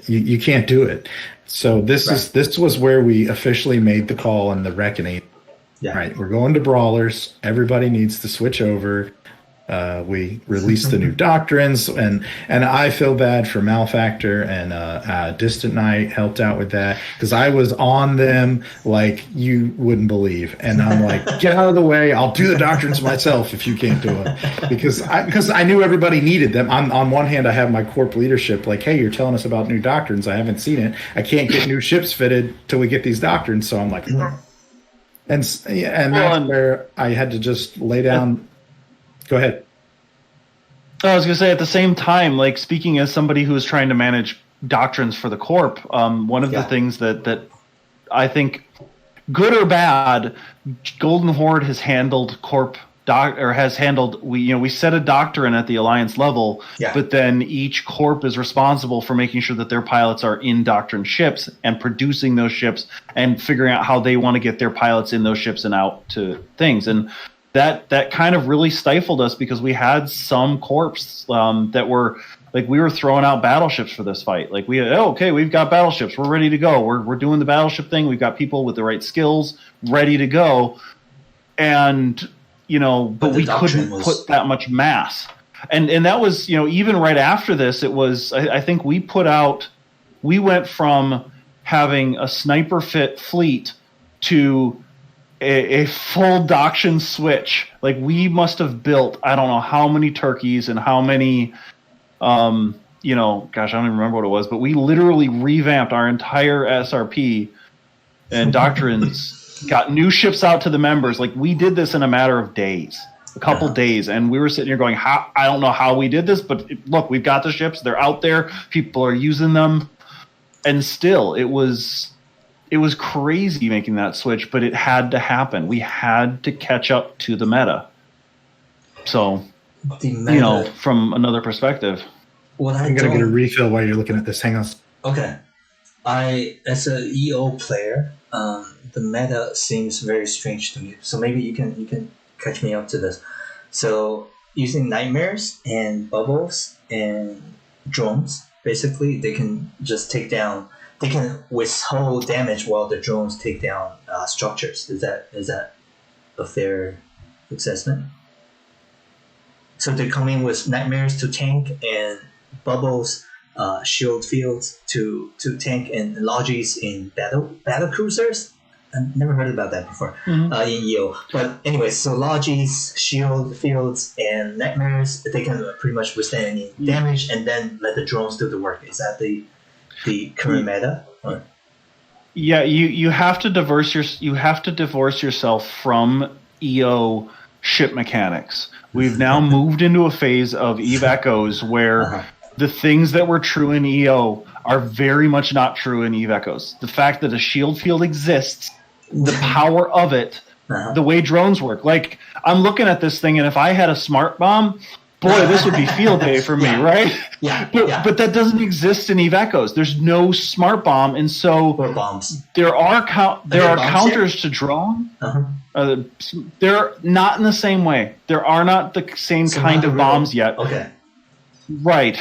you can't do it. So this was where we officially made the call on the reckoning. Yeah. Right, we're going to brawlers. Everybody needs to switch over. We released the new doctrines, and I feel bad for Malfactor, and Distant Night helped out with that because I was on them like you wouldn't believe, and I'm like, get out of the way, I'll do the doctrines myself if you can't do them, because I knew everybody needed them. On one hand, I have my corp leadership like, hey, you're telling us about new doctrines, I haven't seen it, I can't get new ships fitted till we get these doctrines, so I'm like, and that's where I had to just lay down. Go ahead. I was going to say, at the same time, like, speaking as somebody who is trying to manage doctrines for the Corp, one of the things that I think, good or bad, Golden Horde has handled we set a doctrine at the Alliance level, but then each Corp is responsible for making sure that their pilots are in doctrine ships and producing those ships and figuring out how they want to get their pilots in those ships and out to things. And that kind of really stifled us because we had some corps that were like, we were throwing out battleships for this fight. Like, we've got battleships, we're ready to go. We're doing the battleship thing. We've got people with the right skills ready to go. And, but we couldn't put that much mass. And that was, even right after this, it was, I think we went from having a sniper fit fleet to a full doctrine switch. Like, we must have built, I don't know how many turkeys and how many, gosh, I don't even remember what it was, but we literally revamped our entire SRP and doctrines, got new ships out to the members. Like, we did this in a matter of days, a couple days. And we were sitting here going, I don't know how we did this, but look, we've got the ships. They're out there. People are using them. And still, it was crazy making that switch, but it had to happen. We had to catch up to the meta. So, from another perspective. I'm going to get a refill while you're looking at this. Hang on. Okay. As a EO player, the meta seems very strange to me. So maybe you can catch me up to this. So, using nightmares and bubbles and drones, basically, they can just take down. They can withhold damage while the drones take down structures. Is that a fair assessment? So they're coming with nightmares to tank and bubbles, shield fields to tank, and lodges in battle cruisers. I've never heard about that before in EO. But anyway, so lodges, shield fields, and nightmares, they can pretty much withstand any damage, and then let the drones do the work. Is that the current meta? Or? Yeah, you have to divorce yourself from EO ship mechanics. We've now moved into a phase of Eve Echoes where the things that were true in EO are very much not true in Eve Echoes. The fact that a shield field exists, the power of it, the way drones work. Like, I'm looking at this thing, and if I had a smart bomb, boy, this would be field day for me, right? But that doesn't exist in Eve Echoes. There's no smart bomb, and so there are counters to drone. They're not in the same way. There are not the same kind of bombs yet. Okay. Right.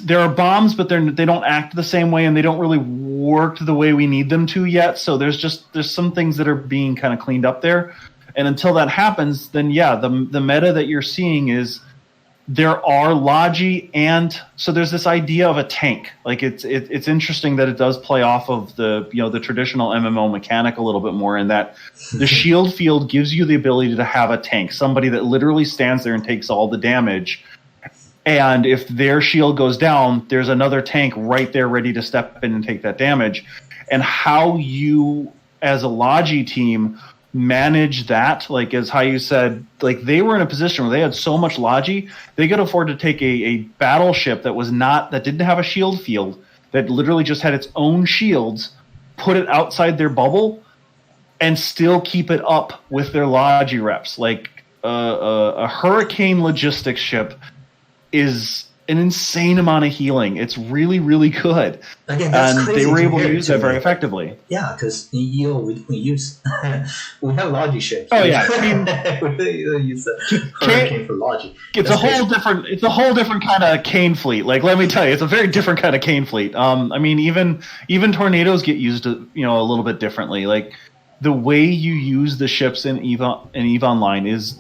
There are bombs, but they don't act the same way, and they don't really work the way we need them to yet. So there's some things that are being kind of cleaned up there, and until that happens, then the meta that you're seeing is there are logi, and so there's this idea of a tank. Like, it's interesting that it does play off of the traditional MMO mechanic a little bit more, in that the shield field gives you the ability to have a tank, somebody that literally stands there and takes all the damage. And if their shield goes down, there's another tank right there ready to step in and take that damage. And how you, as a logi team, manage that, like, as Haiyooo said, like, they were in a position where they had so much logi, they could afford to take a battleship that didn't have a shield field, that literally just had its own shields, put it outside their bubble, and still keep it up with their logi reps. Like, a hurricane logistics ship is an insane amount of healing. It's really, really good. Again, that's and crazy they were able to hear use that very effectively. Yeah, because in EO we use we have logi ships. Oh yeah, I mean, we use a hurricane for logi. It's a whole different kind of cane fleet. Like, let me tell you, it's a very different kind of cane fleet. I mean, even tornadoes get used, a little bit differently. Like, the way you use the ships in EVE Online is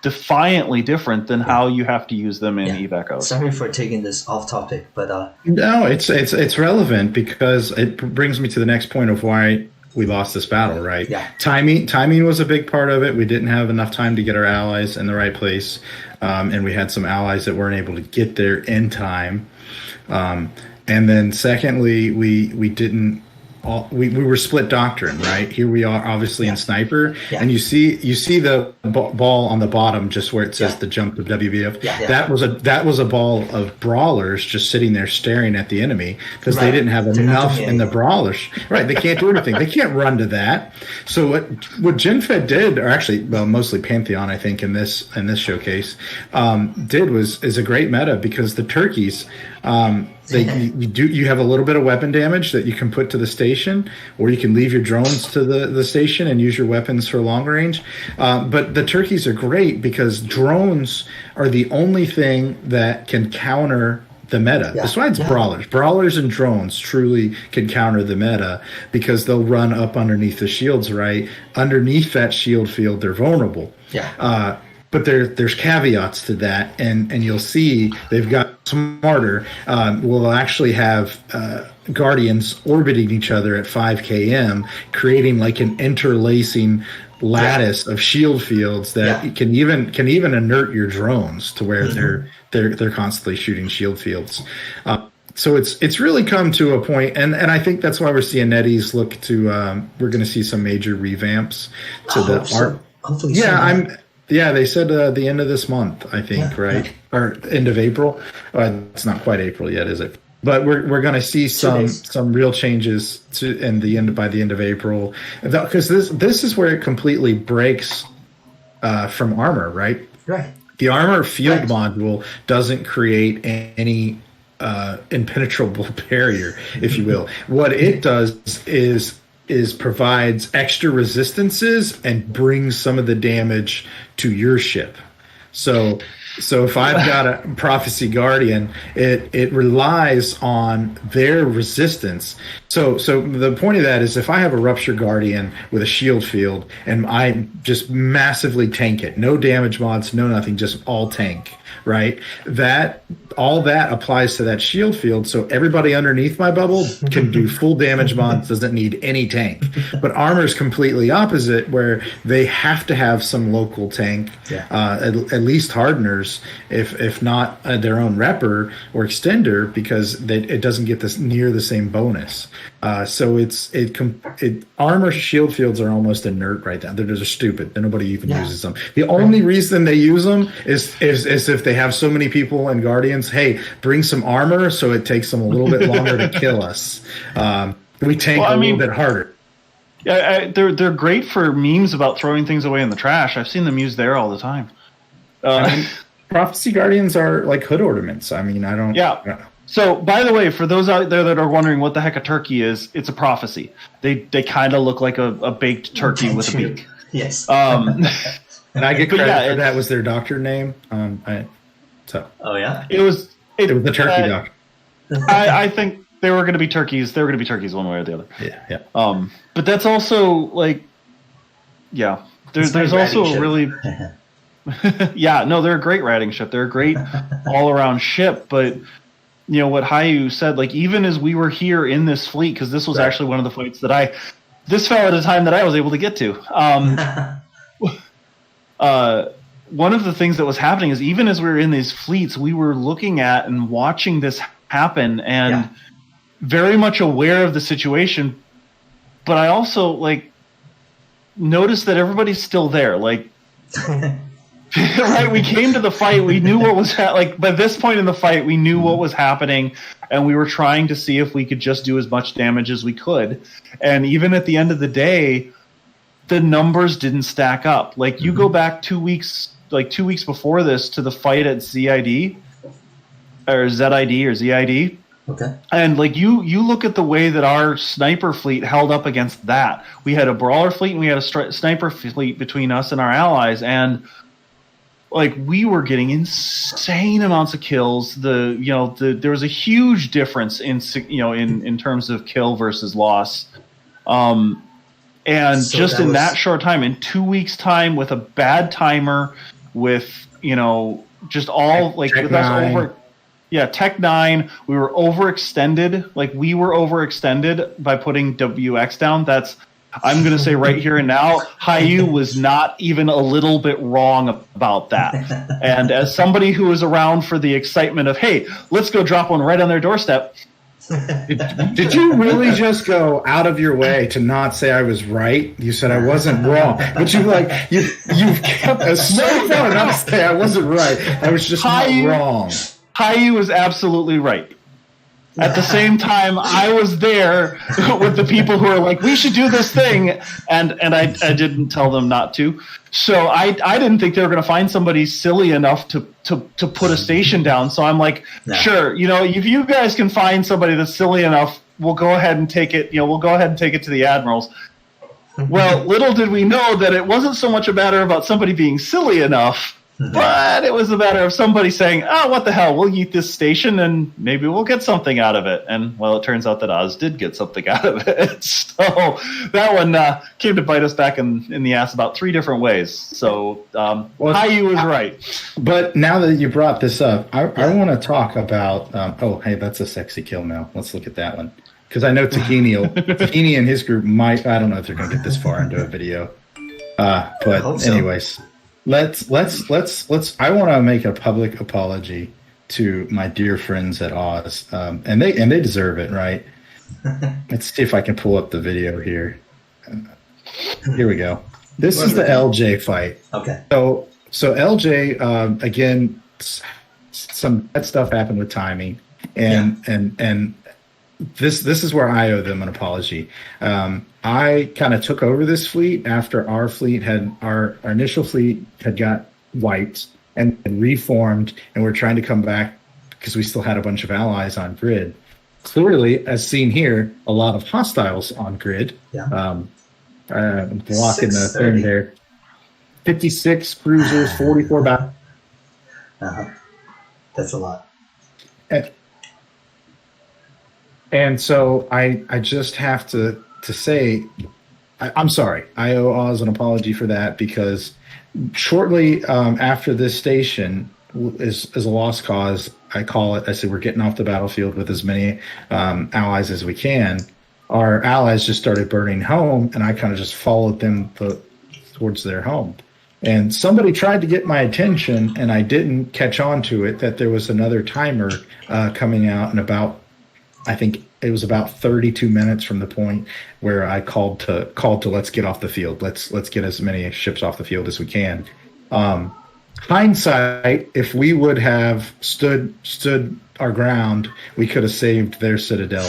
defiantly different than how you have to use them in evac. Sorry for taking this off topic, but no, it's relevant because it brings me to the next point of why we lost this battle, right? Yeah. Timing was a big part of it. We didn't have enough time to get our allies in the right place, and we had some allies that weren't able to get there in time. And then secondly, we didn't. We were split doctrine, right? Here we are, obviously in sniper, and you see the ball on the bottom, just where it says the jump of WBF. That was a ball of brawlers just sitting there staring at the enemy because they didn't have enough in the brawlers. Right, they can't do anything. They can't run to that. So what GenFed did, or actually, well, mostly Pantheon, I think, in this showcase, is a great meta because the turkeys. You have a little bit of weapon damage that you can put to the station, or you can leave your drones to the station and use your weapons for long range. But the turkeys are great because drones are the only thing that can counter the meta. Besides brawlers and drones truly can counter the meta because they'll run up underneath the shields. Right underneath that shield field, they're vulnerable. But there's caveats to that, and you'll see they've got smarter. We'll actually have guardians orbiting each other at 5 km, creating like an interlacing lattice of shield fields that can even inert your drones to where they're constantly shooting shield fields. So it's really come to a point, and I think that's why we're seeing NetEase look to. We're going to see some major revamps to the art. Hopefully, they said the end of this month, I think, right? Or end of April. It's not quite April yet, is it? But we're going to see some real changes by the end of April, because this is where it completely breaks from armor, right? Right. The armor field module doesn't create any impenetrable barrier, if you will. What it does is provides extra resistances and brings some of the damage to your ship. So if I've got a Prophecy Guardian, it relies on their resistance. So the point of that is if I have a Rupture Guardian with a shield field and I just massively tank it, no damage mods, no nothing, just all tank, right? All that applies to that shield field, so everybody underneath my bubble can do full damage mods, doesn't need any tank. But armor is completely opposite, where they have to have some local tank, at least hardeners, if not their own repper or extender, because it doesn't get this near the same bonus. So armor shield fields are almost inert right now. They're just stupid. Nobody even uses them. The only reason they use them is if they have so many people and guardians. Hey, bring some armor so it takes them a little bit longer to kill us. We tank a little bit harder. Yeah, they're great for memes about throwing things away in the trash. I've seen them used there all the time. Prophecy Guardians are like hood ornaments. I mean, I don't. Yeah. So, by the way, for those out there that are wondering what the heck a turkey is, it's a prophecy. They kind of look like a baked turkey with a beak. Yes. And I get credit for that was their doctor name. Oh yeah. It was the turkey doctor. I think they were going to be turkeys. They were going to be turkeys one way or the other. Yeah. But that's also there's also a really. They're a great riding ship. They're a great all-around ship, but what Haiyooo said, like, even as we were here in this fleet, because this was actually one of the flights that this fell at a time that I was able to get to. One of the things that was happening is even as we were in these fleets, we were looking at and watching this happen and very much aware of the situation. But I also noticed that everybody's still there. Right, we came to the fight. We knew what was by this point in the fight, we knew what was happening, and we were trying to see if we could just do as much damage as we could. And even at the end of the day, the numbers didn't stack up. You go back 2 weeks, 2 weeks before this, to the fight at ZID or ZID or ZID. Okay. And you look at the way that our sniper fleet held up against that. We had a brawler fleet and we had a sniper fleet between us and our allies, and we were getting insane amounts of kills. There was a huge difference in terms of kill versus loss. And so just in that short time, in 2 weeks' time, with a bad timer, with, just all like Tech with 9. us Tech 9, we were overextended. Like we were overextended by putting WX down. I'm going to say right here and now, Haiyooo was not even a little bit wrong about that. And as somebody who was around for the excitement of, hey, let's go drop one right on their doorstep. Did you really just go out of your way to not say I was right? You said I wasn't wrong, but you've kept us so far enough to say I wasn't right. I was just not wrong. Haiyooo was absolutely right. At the same time, I was there with the people who are like, we should do this thing. And I didn't tell them not to. So I didn't think they were going to find somebody silly enough to put a station down. So I'm like, sure, if you guys can find somebody that's silly enough, we'll go ahead and take it. We'll go ahead and take it to the Admirals. Well, little did we know that it wasn't so much a matter about somebody being silly enough, but it was a matter of somebody saying, oh, what the hell, we'll eat this station and maybe we'll get something out of it. And, well, it turns out that Oz did get something out of it. So that one came to bite us back in the ass about 3 different ways. So Haiyooo was right. But now that you brought this up, I want to talk about, hey, that's a sexy kill now. Let's look at that one. Because I know Tahini and his group I don't know if they're going to get this far into a video. But anyways. Let's I want to make a public apology to my dear friends at Oz. And they deserve it, right? Let's see if I can pull up the video here. Here we go. This is the LJ fight. Okay. So LJ again, some bad stuff happened with timing, and this is where I owe them an apology. I kind of took over this fleet after our initial fleet had got wiped and reformed, and we're trying to come back because we still had a bunch of allies on grid. Clearly, as seen here, a lot of hostiles on grid. Yeah. Blocking the thing there. 56 cruisers, 44 battles. That's a lot. And so I just have to say, I'm sorry. I owe Oz an apology for that, because shortly after this station is a lost cause, I call it. I say we're getting off the battlefield with as many allies as we can. Our allies just started burning home, and I kind of just followed them towards their home. And somebody tried to get my attention, and I didn't catch on to it, that there was another timer coming out in about, I think it was about 32 minutes from the point where I called to let's get off the field. Let's get as many ships off the field as we can. Hindsight, if we would have stood our ground, we could have saved their citadel.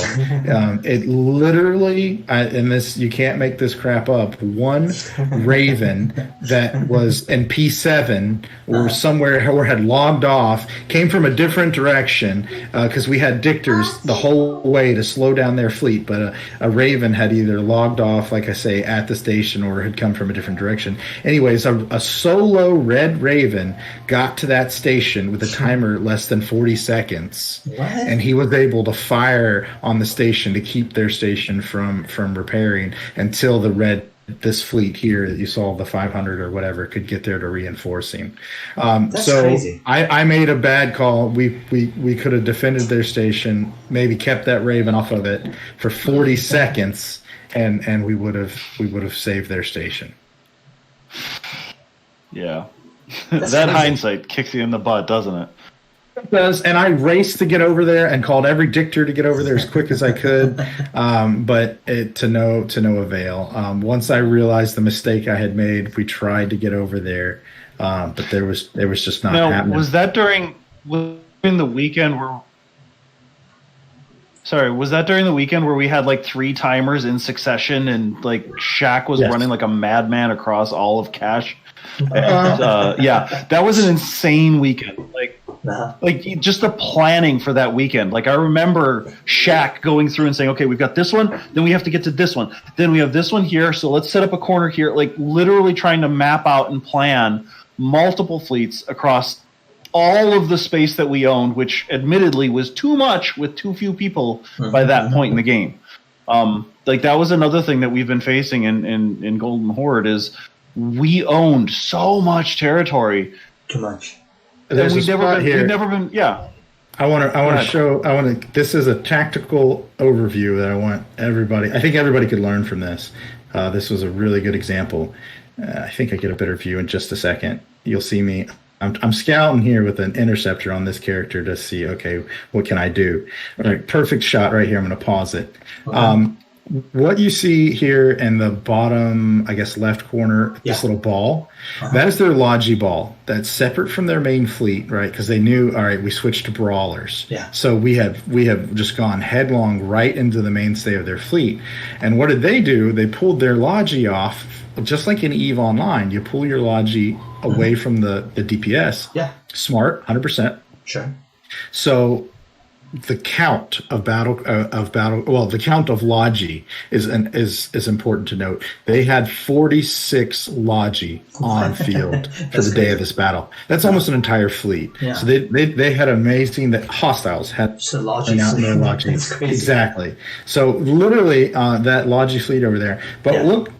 It literally, and this, you can't make this crap up, one Raven that was in P7 or somewhere or had logged off, came from a different direction because we had dictors the whole way to slow down their fleet, but a Raven had either logged off, like I say, at the station, or had come from a different direction. Anyways, a solo red Raven got to that station with a timer less than 40 seconds. What? And he was able to fire on the station to keep their station from repairing until this fleet here that you saw, the 500 or whatever, could get there to reinforce him. That's so crazy. I made a bad call. We could have defended their station, maybe kept that Raven off of it for 40 seconds, and we would have saved their station. Yeah. That's That crazy. hindsight kicks you in the butt, doesn't it? It does, and I raced to get over there and called every dictator to get over there as quick as I could, but to no avail. Once I realized the mistake I had made, we tried to get over there, but there was just not happening. Was that during the weekend where? Sorry, was that during the weekend where we had like 3 timers in succession, and like Shaq was running like a madman across all of Cache? And, yeah, that was an insane weekend. Like just the planning for that weekend. Like I remember Shaq going through and saying, okay, we've got this one, then we have to get to this one, then we have this one here, so let's set up a corner here. Like literally trying to map out and plan multiple fleets across all of the space that we owned, which admittedly was too much with too few people by that point in the game. Like that was another thing that we've been facing in Golden Horde, is we owned so much territory Too much. There's a we've spot here. never been. Yeah. I want to show. This is a tactical overview that I want everybody. I think everybody could learn from this. This was a really good example. I think I get a better view in just a second. You'll see me. I'm scouting here with an interceptor on this character to see. Okay, what can I do? All right, perfect shot right here. I'm going to pause it. Okay. What you see here in the bottom, I guess, left corner, this little ball, that is their Logi ball. That's separate from their main fleet, right? Because they knew, all right, we switched to brawlers. Yeah. So we have just gone headlong right into the mainstay of their fleet. And what did they do? They pulled their Logi off, just like in EVE Online. You pull your Logi away from the DPS. Yeah. Smart, 100%. Sure. So the count of the count of Logi is important to note. They had 46 Logi on field for the day of this battle. That's almost an entire fleet. Yeah. So they had amazing that hostiles had Logi out their Logi. That's crazy. Exactly. So literally that Logi fleet over there. But look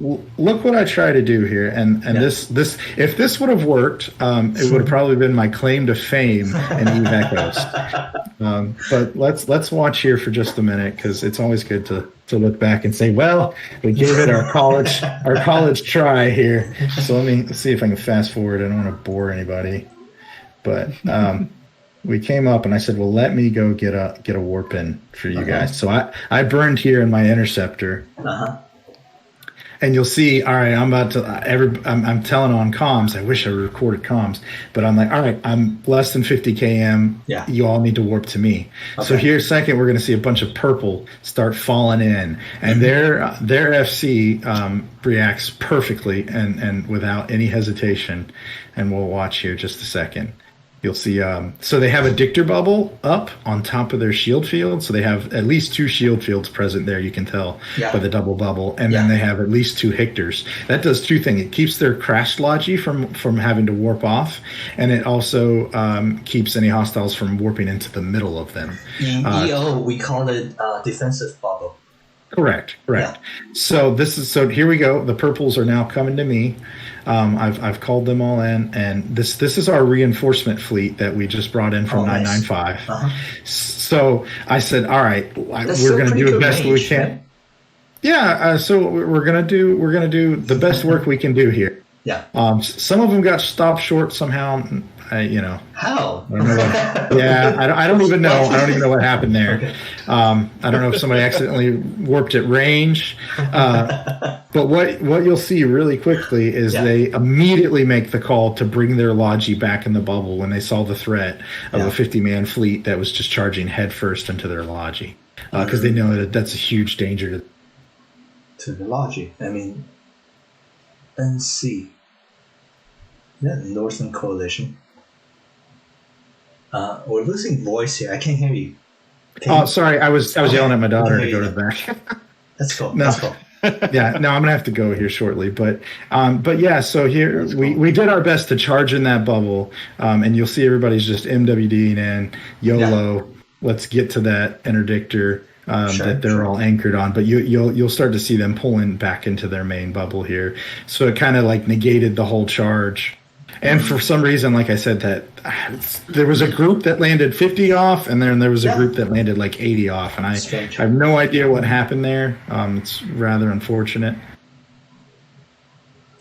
what I try to do here, and this if this would have worked, it would have probably been my claim to fame in EVE Echoes. But let's watch here for just a minute, because it's always good to look back and say, well, we gave it our college try here. So let's see if I can fast forward. I don't want to bore anybody, but we came up and I said, well, let me go get a warp in for you guys. So I burned here in my interceptor. And you'll see, all right, I'm telling on comms. I wish I recorded comms, but I'm like, all right, I'm less than 50 km. Yeah. You all need to warp to me. Okay. So here, second, we're going to see a bunch of purple start falling in, and their FC reacts perfectly and without any hesitation. And we'll watch here just a second. You'll see, so they have a Dictor bubble up on top of their shield field. So they have at least 2 shield fields present there, you can tell by the double bubble. And then they have at least 2 Hictors. That does 2 things. It keeps their crashed Logi from having to warp off. And it also keeps any hostiles from warping into the middle of them. In EO, we call it defensive bubble. Correct. Yeah. So here we go. The purples are now coming to me. I've called them all in, and this is our reinforcement fleet that we just brought in from 995. So I said, all right, we're going to do the best we can. Right? Yeah. So we're going to do the best work we can do here. Yeah. Some of them got stopped short somehow. How? I don't know I don't even know. I don't even know what happened there. Okay. I don't know if somebody accidentally warped at range. But what you'll see really quickly is they immediately make the call to bring their Logi back in the bubble when they saw the threat of a 50-man fleet that was just charging headfirst into their Logi, because they know that's a huge danger to the Logi. I mean, NC. Yeah, Northern Coalition. We're losing voice here. I can't hear you. Sorry. I was yelling at my daughter to go to the back. That's cool. No. That's cool. I'm gonna have to go here shortly, but yeah. So here we did our best to charge in that bubble, and you'll see everybody's just MWDing in YOLO. Yeah. Let's get to that interdictor that they're all anchored on. But you'll start to see them pulling back into their main bubble here. So it kind of like negated the whole charge. And for some reason, like I said, that there was a group that landed 50 off, and then there was a group that landed like 80 off, and I have no idea what happened there. It's rather unfortunate.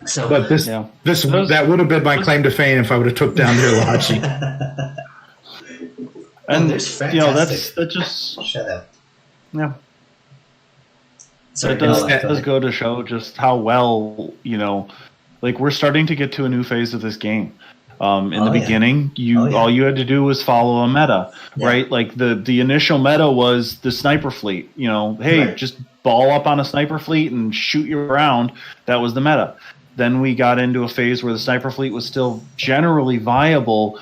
So, but that would have been my claim to fame if I would have took down their Logi. And that just shut up. Yeah. Sorry, that does go to show just how well like we're starting to get to a new phase of this game. In the beginning, all you had to do was follow a meta, right? Like the initial meta was the sniper fleet. Just ball up on a sniper fleet and shoot you around. That was the meta. Then we got into a phase where the sniper fleet was still generally viable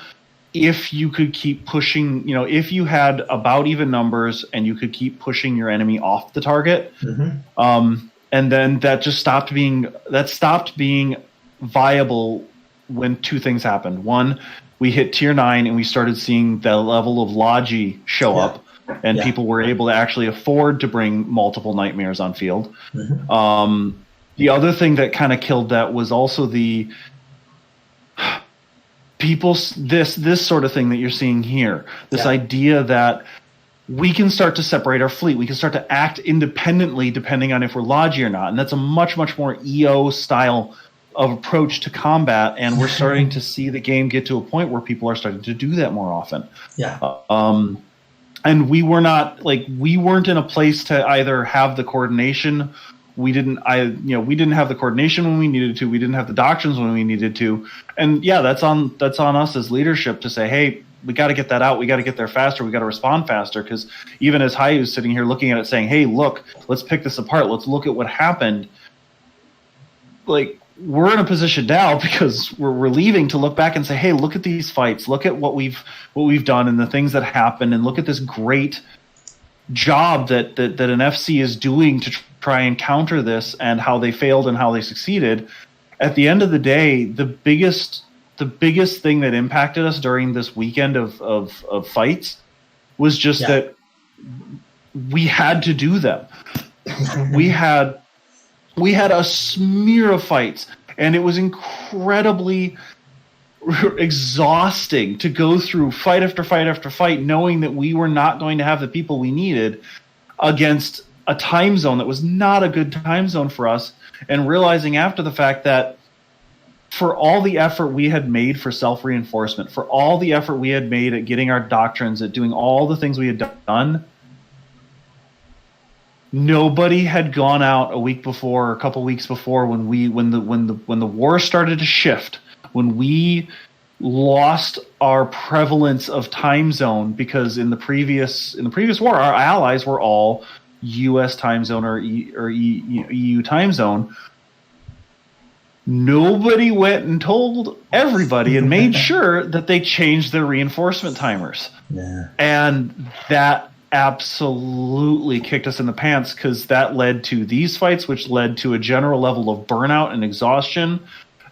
if you could keep pushing. If you had about even numbers and you could keep pushing your enemy off the target. Mm-hmm. And then that stopped being viable when 2 things happened. One, we hit tier 9 and we started seeing the level of Logi show up, and people were able to actually afford to bring multiple nightmares on field. Mm-hmm. The other thing that kind of killed that was also this sort of thing that you're seeing here, this idea that we can start to separate our fleet, we can start to act independently depending on if we're Logi or not, and that's a much more EO style of approach to combat, and we're starting to see the game get to a point where people are starting to do that more often. And we weren't in a place to either have the coordination. We didn't have the coordination when we needed to. We didn't have the doctrines when we needed to. And that's on us as leadership to say, hey, we got to get that out. We got to get there faster. We got to respond faster. Because even as Haiyooo is sitting here looking at it, saying, hey, look, let's pick this apart. Let's look at what happened. Like, we're in a position now because we're leaving to look back and say, hey, look at these fights. Look at what we've done and the things that happened, and look at this great job that an FC is doing to try and counter this, and how they failed and how they succeeded. At the end of the day, the biggest thing that impacted us during this weekend of fights was just that we had to do them. we had a smear of fights, and it was incredibly exhausting to go through fight after fight after fight, knowing that we were not going to have the people we needed against a time zone that was not a good time zone for us, and realizing after the fact that for all the effort we had made for self-reinforcement, for all the effort we had made at getting our doctrines, at doing all the things we had done, nobody had gone out a week before or a couple weeks before when the war started to shift, when we lost our prevalence of time zone, because in the previous war our allies were all US time zone or EU time zone. Nobody went and told everybody and made sure that they changed their reinforcement timers. And that absolutely kicked us in the pants, because that led to these fights, which led to a general level of burnout and exhaustion.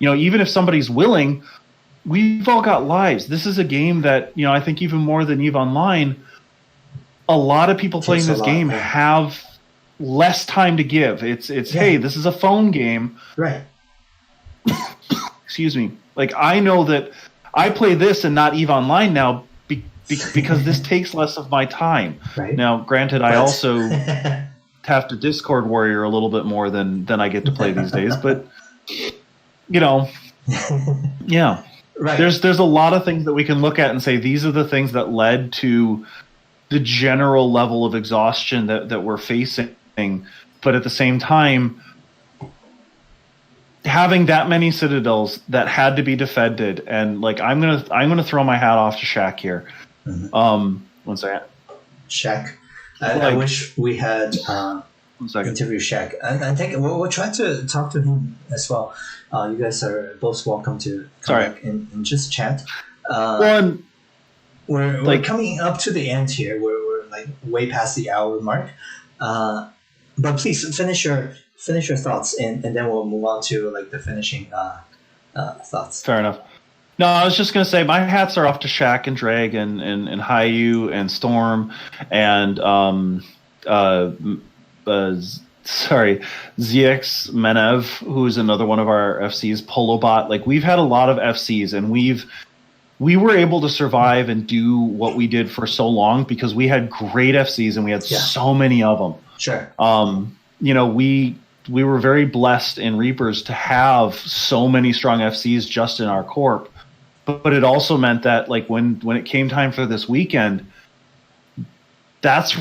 Even if somebody's willing, we've all got lives. This is a game that, I think even more than EVE Online, a lot of people playing this game have less time to give. It's hey, this is a phone game. Right. Excuse me. Like, I know that I play this and not EVE Online now because this takes less of my time. Right. Now, granted, I also have to Discord warrior a little bit more than I get to play these days, but yeah. Right. There's a lot of things that we can look at and say these are the things that led to the general level of exhaustion that we're facing. But at the same time, having that many citadels that had to be defended, and I'm gonna throw my hat off to Shaq here. One second. Shaq. I wish we had interviewed Shaq. I think we'll try to talk to him as well. You guys are both welcome to come back and just chat. We're coming up to the end here. We're way past the hour mark. But please finish your thoughts, and then we'll move on to the finishing thoughts. Fair enough. No, I was just going to say my hats are off to Shaq and Drag and Haiyooo and Storm and ZX Menev, who's another one of our FCs, Polobot. We've had a lot of FCs, and we were able to survive and do what we did for so long because we had great FCs and we had so many of them. Sure. We were very blessed in Reapers to have so many strong FCs just in our corp, but it also meant that when it came time for this weekend, that's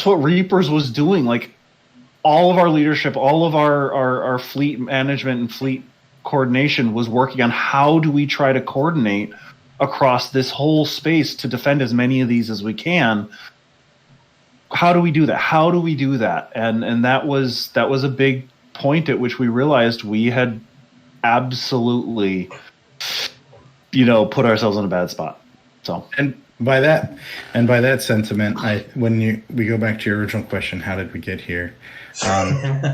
what Reapers was doing. All of our leadership, all of our fleet management and fleet coordination was working on how do we try to coordinate across this whole space to defend as many of these as we can. How do we do that? And that was a big point at which we realized we had absolutely, put ourselves in a bad spot. So, and by that sentiment, we go back to your original question, how did we get here? I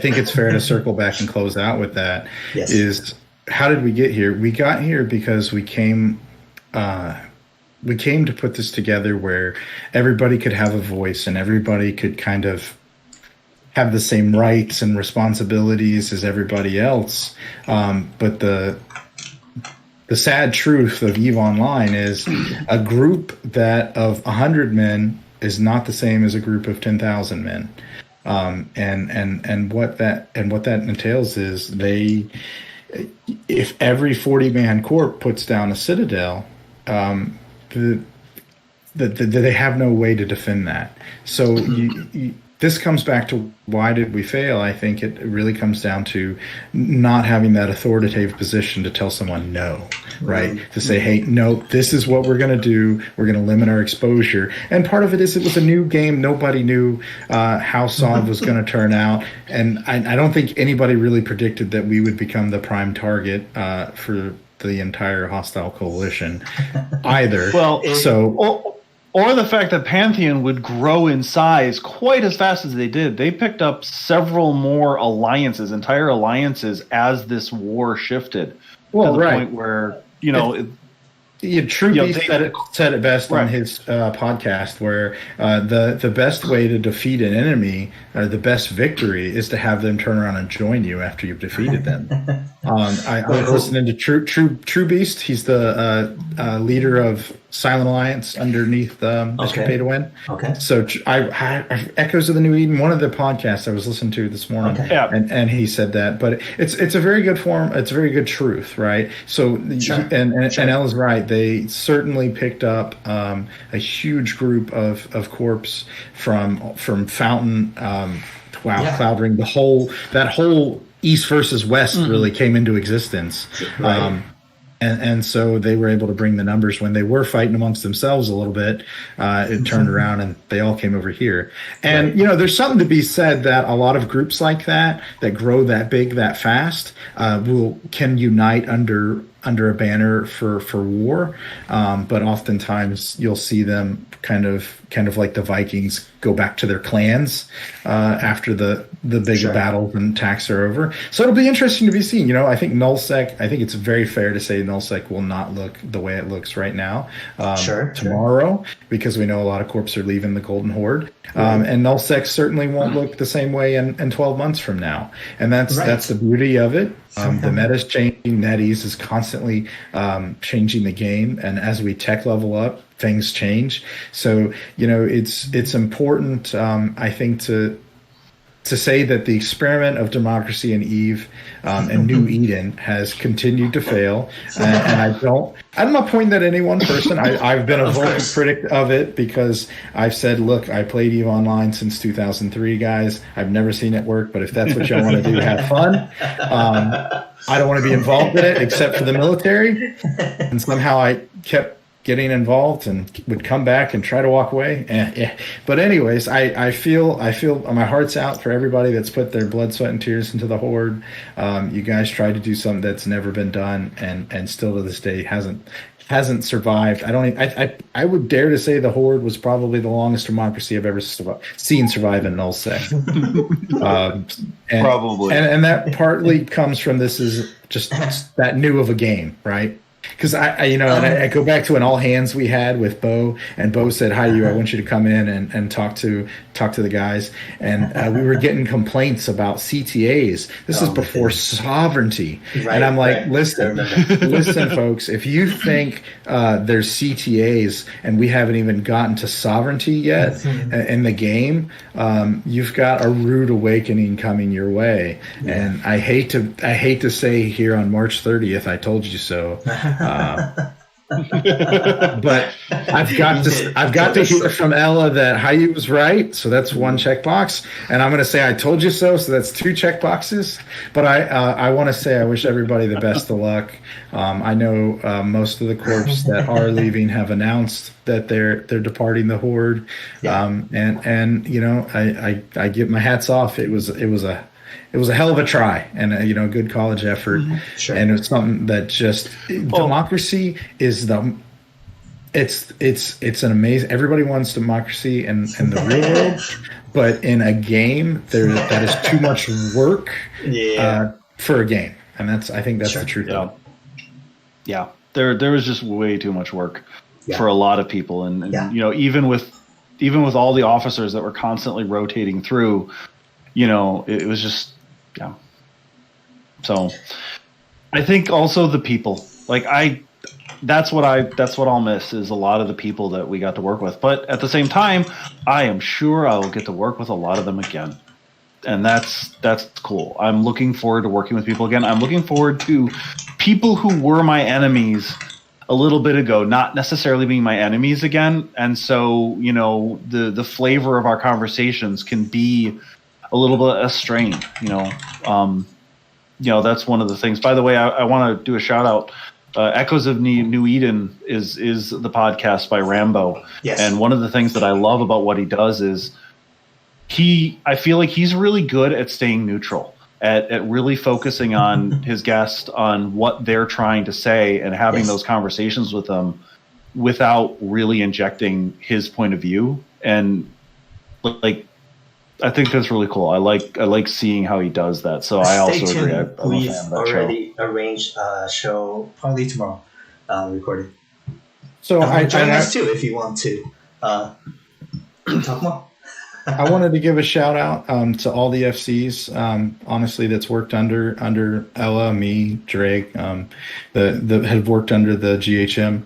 think it's fair to circle back and close out with that. Yes. Is how did we get here? We got here because we came to put this together where everybody could have a voice and everybody could kind of have the same rights and responsibilities as everybody else. But the sad truth of EVE Online is a group that of 100 men is not the same as a group of 10,000 men. And what that entails is if every 40-man corp puts down a citadel, they have no way to defend that. So this comes back to why did we fail? I think it really comes down to not having that authoritative position to tell someone no, right? To say, hey, no, this is what we're going to do. We're going to limit our exposure. And part of it is it was a new game. Nobody knew how SOD was going to turn out. And I don't think anybody really predicted that we would become the prime target for the entire hostile coalition either. Well, or the fact that Pantheon would grow in size quite as fast as they did. They picked up several more alliances, entire alliances, as this war shifted. Well, to the right. point where, you know... True Beast said it best on his podcast, where the best way to defeat an enemy, or the best victory, is to have them turn around and join you after you've defeated them. I was listening to True Beast. He's the leader of Silent Alliance underneath Mr. Pay to Win. Okay. So I Echoes of the New Eden, one of the podcasts I was listening to this morning, and he said that. But it's a very good form. It's a very good truth, right? So and Ella's right. They certainly picked up a huge group of corps from Fountain, Cloud Ring. That whole East versus West really came into existence. Right. And so they were able to bring the numbers when they were fighting amongst themselves a little bit. It turned around and they all came over here. And, there's something to be said that a lot of groups like that grow that big, that fast, can unite under a banner for war. But oftentimes you'll see them kind of like the Vikings go back to their clans after the big battles and attacks are over. So it'll be interesting to be seen. I think Nullsec, I think it's very fair to say Nullsec will not look the way it looks right now tomorrow, because we know a lot of corps are leaving the Golden Horde. And Nullsec certainly won't look the same way in 12 months from now. And that's the beauty of it. The meta's changing. NetEase is constantly changing the game, and as we tech level up, things change. So it's important, I think, to say that the experiment of democracy in EVE and New Eden has continued to fail, and I'm not pointing at any one person. I've been a vocal critic of it because I've said, look, I played EVE Online since 2003, guys. I've never seen it work, but if that's what y'all want to do, have fun. I don't want to be involved in it except for the military, and somehow I kept getting involved and would come back and try to walk away. But anyways, I feel my heart's out for everybody that's put their blood, sweat, and tears into the Horde. You guys tried to do something that's never been done, and still to this day hasn't survived. I would dare to say the Horde was probably the longest democracy I've ever seen survive in Nullsec. Probably. And that partly comes from this is just that new of a game, right? Because I go back to an all hands we had with Bo, and Bo said, Haiyooo, I want you to come in and talk to the guys. And we were getting complaints about CTAs. This is before sovereignty. Right, and I'm like, listen, folks, if you think there's CTAs and we haven't even gotten to sovereignty yet in the game, you've got a rude awakening coming your way. Yeah. And I hate to say here on March 30th, I told you so. But I've got to hear from Ella that Haiyooo was right, so that's one checkbox, and I'm going to say I told you so that's two checkboxes. But I want to say I wish everybody the best of luck. I know most of the corps that are leaving have announced that they're departing the Horde, and I give my hats off. It was a hell of a try, and a good college effort. Sure. And it's something that just democracy is it's an amazing. Everybody wants democracy in the real world, but in a game that is too much work for a game, and I think that's the truth. Yeah, there was just way too much work for a lot of people, and even with all the officers that were constantly rotating through, it was just. Yeah. So I think also the people, Like that's what I'll miss is a lot of the people that we got to work with. But at the same time, I am sure I will get to work with a lot of them again. And that's cool. I'm looking forward to working with people again. I'm looking forward to people who were my enemies a little bit ago, not necessarily being my enemies again. And so, the flavor of our conversations can be a little bit strained, that's one of the things. By the way, I want to do a shout out. Echoes of New Eden is the podcast by Rambo. Yes. And one of the things that I love about what he does is I feel like he's really good at staying neutral, at really focusing on his guest, on what they're trying to say, and having those conversations with them without really injecting his point of view. And like, I think that's really cool. I like seeing how he does that. So I also agree. We've already arranged a show probably tomorrow, recorded. So join us too if you want to talk more. I wanted to give a shout out to all the FCs, honestly, that's worked under Ella, me, Drake, that have worked under the GHM,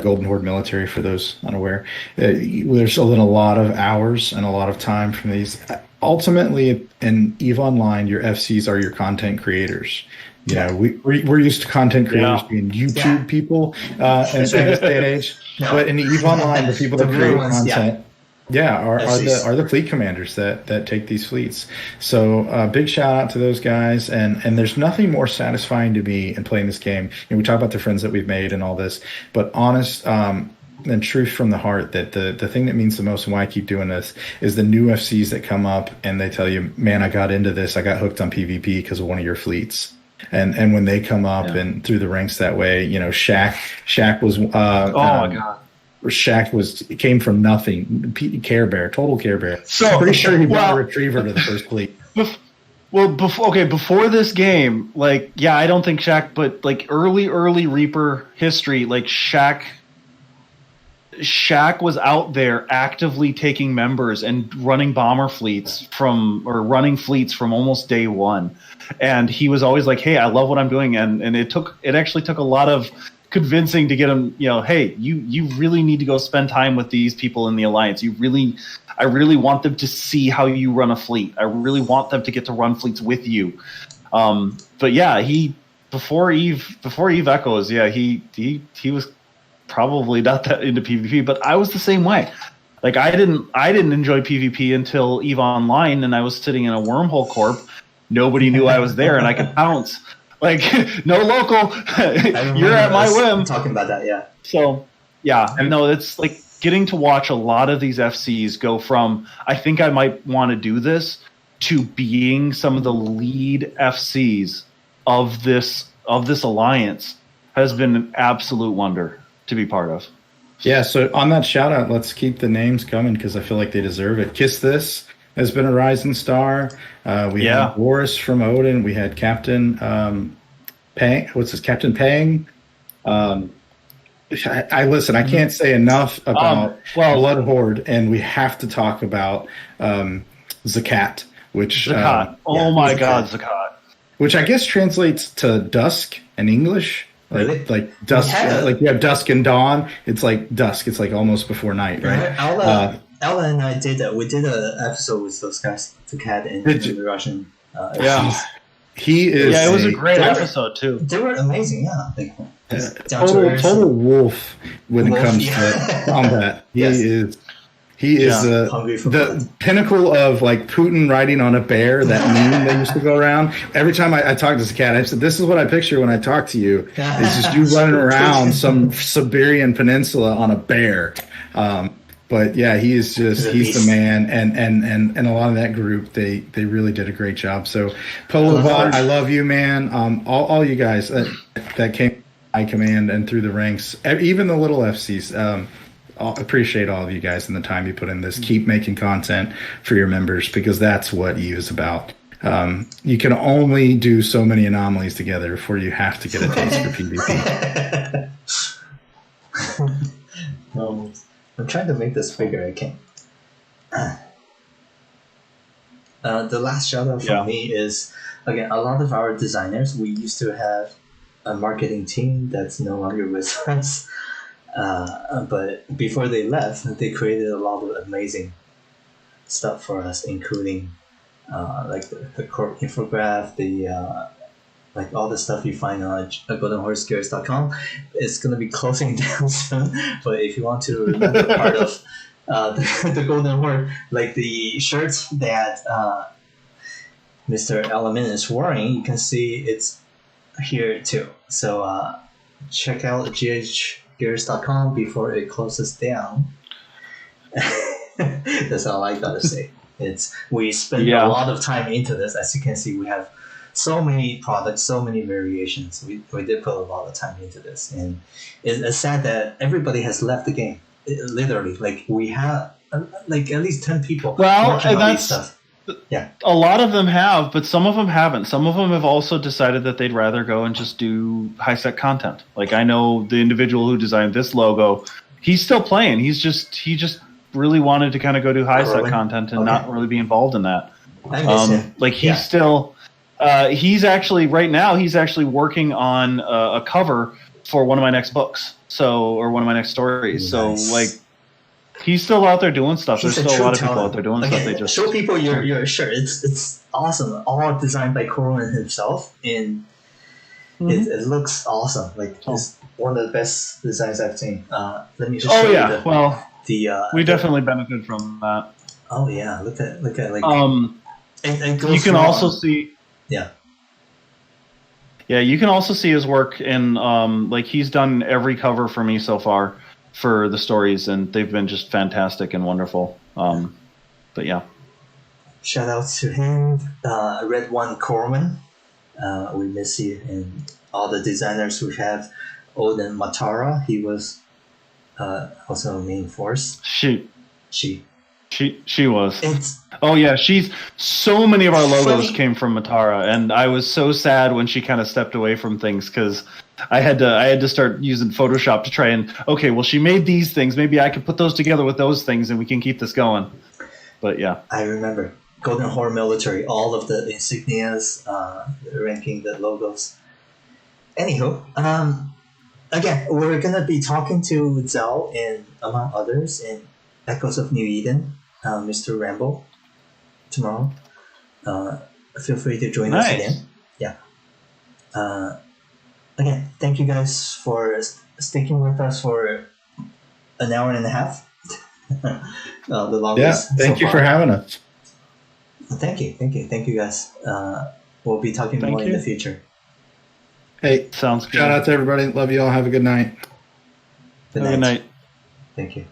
Golden Horde Military, for those unaware. There's been a lot of hours and a lot of time from these. Ultimately, in EVE Online, your FCs are your content creators. We're used to content creators being YouTube people in this day and age. No. But in the EVE Online, the people that create content... are the fleet commanders that take these fleets. So big shout out to those guys. And there's nothing more satisfying to me in playing this game. We talk about the friends that we've made and all this, but honest and truth from the heart, that the thing that means the most and why I keep doing this is the new FCs that come up and they tell you, man, I got into this. I got hooked on PvP because of one of your fleets. And when they come up and through the ranks that way, Shaq was, my God. Shaq came from nothing. Care Bear, total Care Bear. So I'm pretty sure he brought a retriever to the first fleet. Before this game, I don't think Shaq, but early Reaper history, Shaq was out there actively taking members and running bomber fleets running fleets from almost day one. And he was always like, hey, I love what I'm doing. And it actually took a lot of convincing to get him, hey, you really need to go spend time with these people in the Alliance. I really want them to see how you run a fleet. I really want them to get to run fleets with you. But yeah, before Eve Echoes, he was probably not that into PvP, but I was the same way. I didn't enjoy PvP until EVE Online, and I was sitting in a wormhole corp. Nobody knew I was there, and I could pounce. No local, you're at my whim. Talking about that, yeah. So, it's getting to watch a lot of these FCs go from, I think I might want to do this, to being some of the lead FCs of this alliance has been an absolute wonder to be part of. Yeah, so on that shout out, let's keep the names coming because I feel like they deserve it. Kiss This has been a rising star. We had Boris from Odin. We had Captain Pang. What's his Captain Pang? I listen. I can't say enough about Blood Horde, and we have to talk about Zakat, which Zakat. My God, Zakat. Which I guess translates to dusk in English. Like dusk. You have dusk and dawn. It's like dusk. It's almost before night, right? Ella and I did we did an episode with those guys, Zakat and the Russian. He is. Yeah, it was a great episode too. They were amazing. Total wolf when it comes to combat. He is the pinnacle of Putin riding on a bear. That meme that used to go around every time I talk to Zakat. I said, "This is what I picture when I talk to you. It's just you running around some Siberian peninsula on a bear." But yeah, he's the man, and a lot of that group, they really did a great job. So Polobot, I love you, man. All you guys that came I command and through the ranks, even the little FCs. Appreciate all of you guys and the time you put in this. Keep making content for your members because that's what EVE is about. You can only do so many anomalies together before you have to get a taste for PvP. I'm trying to make this bigger. I can't. The last shout out from me is, again, a lot of our designers, we used to have a marketing team that's no longer with us. But before they left, they created a lot of amazing stuff for us, including like the core infograph, the like all the stuff you find on goldenhorsegears.com. It's gonna be closing down soon, but if you want to remember part of the Golden Horse, like the shirts that Mr. Ella Myn is wearing, you can see it's here too. So check out ghgears.com before it closes down. That's all I gotta say. We spend a lot of time into this. As you can see, we have so many products, so many variations. We did put a lot of time into this, and it's sad that everybody has left the game. Literally, like we have like at least 10 people working on these stuff. Yeah, a lot of them have, but some of them haven't. Some of them have also decided that they'd rather go and just do high-sec content. Like I know the individual who designed this logo, he's still playing. He just really wanted to kind of go do high-sec content and not really be involved in that. I miss him. Like he's still, he's actually right now he's actually working on a cover for one of my next books. Or one of my next stories. Nice. So like. He's still out there doing stuff. There's still a lot of people out there doing stuff. They just show people your shirt. It's awesome. All designed by Corwin himself, and it looks awesome. Like it's one of the best designs I've seen. Let me just show you we definitely benefit from that. Oh yeah, look at like and you can also see you can also see his work in like he's done every cover for me so far for the stories, and they've been just fantastic and wonderful. But yeah, shout out to him, Red One Corwin. We miss you, and all the designers we have. Odin Matara, he was also a main force. She was. She's so many of our logos came from Matara, and I was so sad when she kind of stepped away from things because I had to start using Photoshop to try and she made these things, maybe I could put those together with those things and we can keep this going. But yeah, I remember Golden Horde Military, all of the insignias, ranking, the logos. Anywho, again, we're gonna be talking to Zhao and among others in Echoes of New Eden, Mr. Rambo, tomorrow. Feel free to join us again. Yeah. Again, thank you guys for sticking with us for an hour and a half. The longest. Yeah, thank you for having us. Thank you guys. We'll be talking more in the future. Hey, sounds good. Shout out to everybody. Love you all. Have a good night. Good night. Good night. Thank you.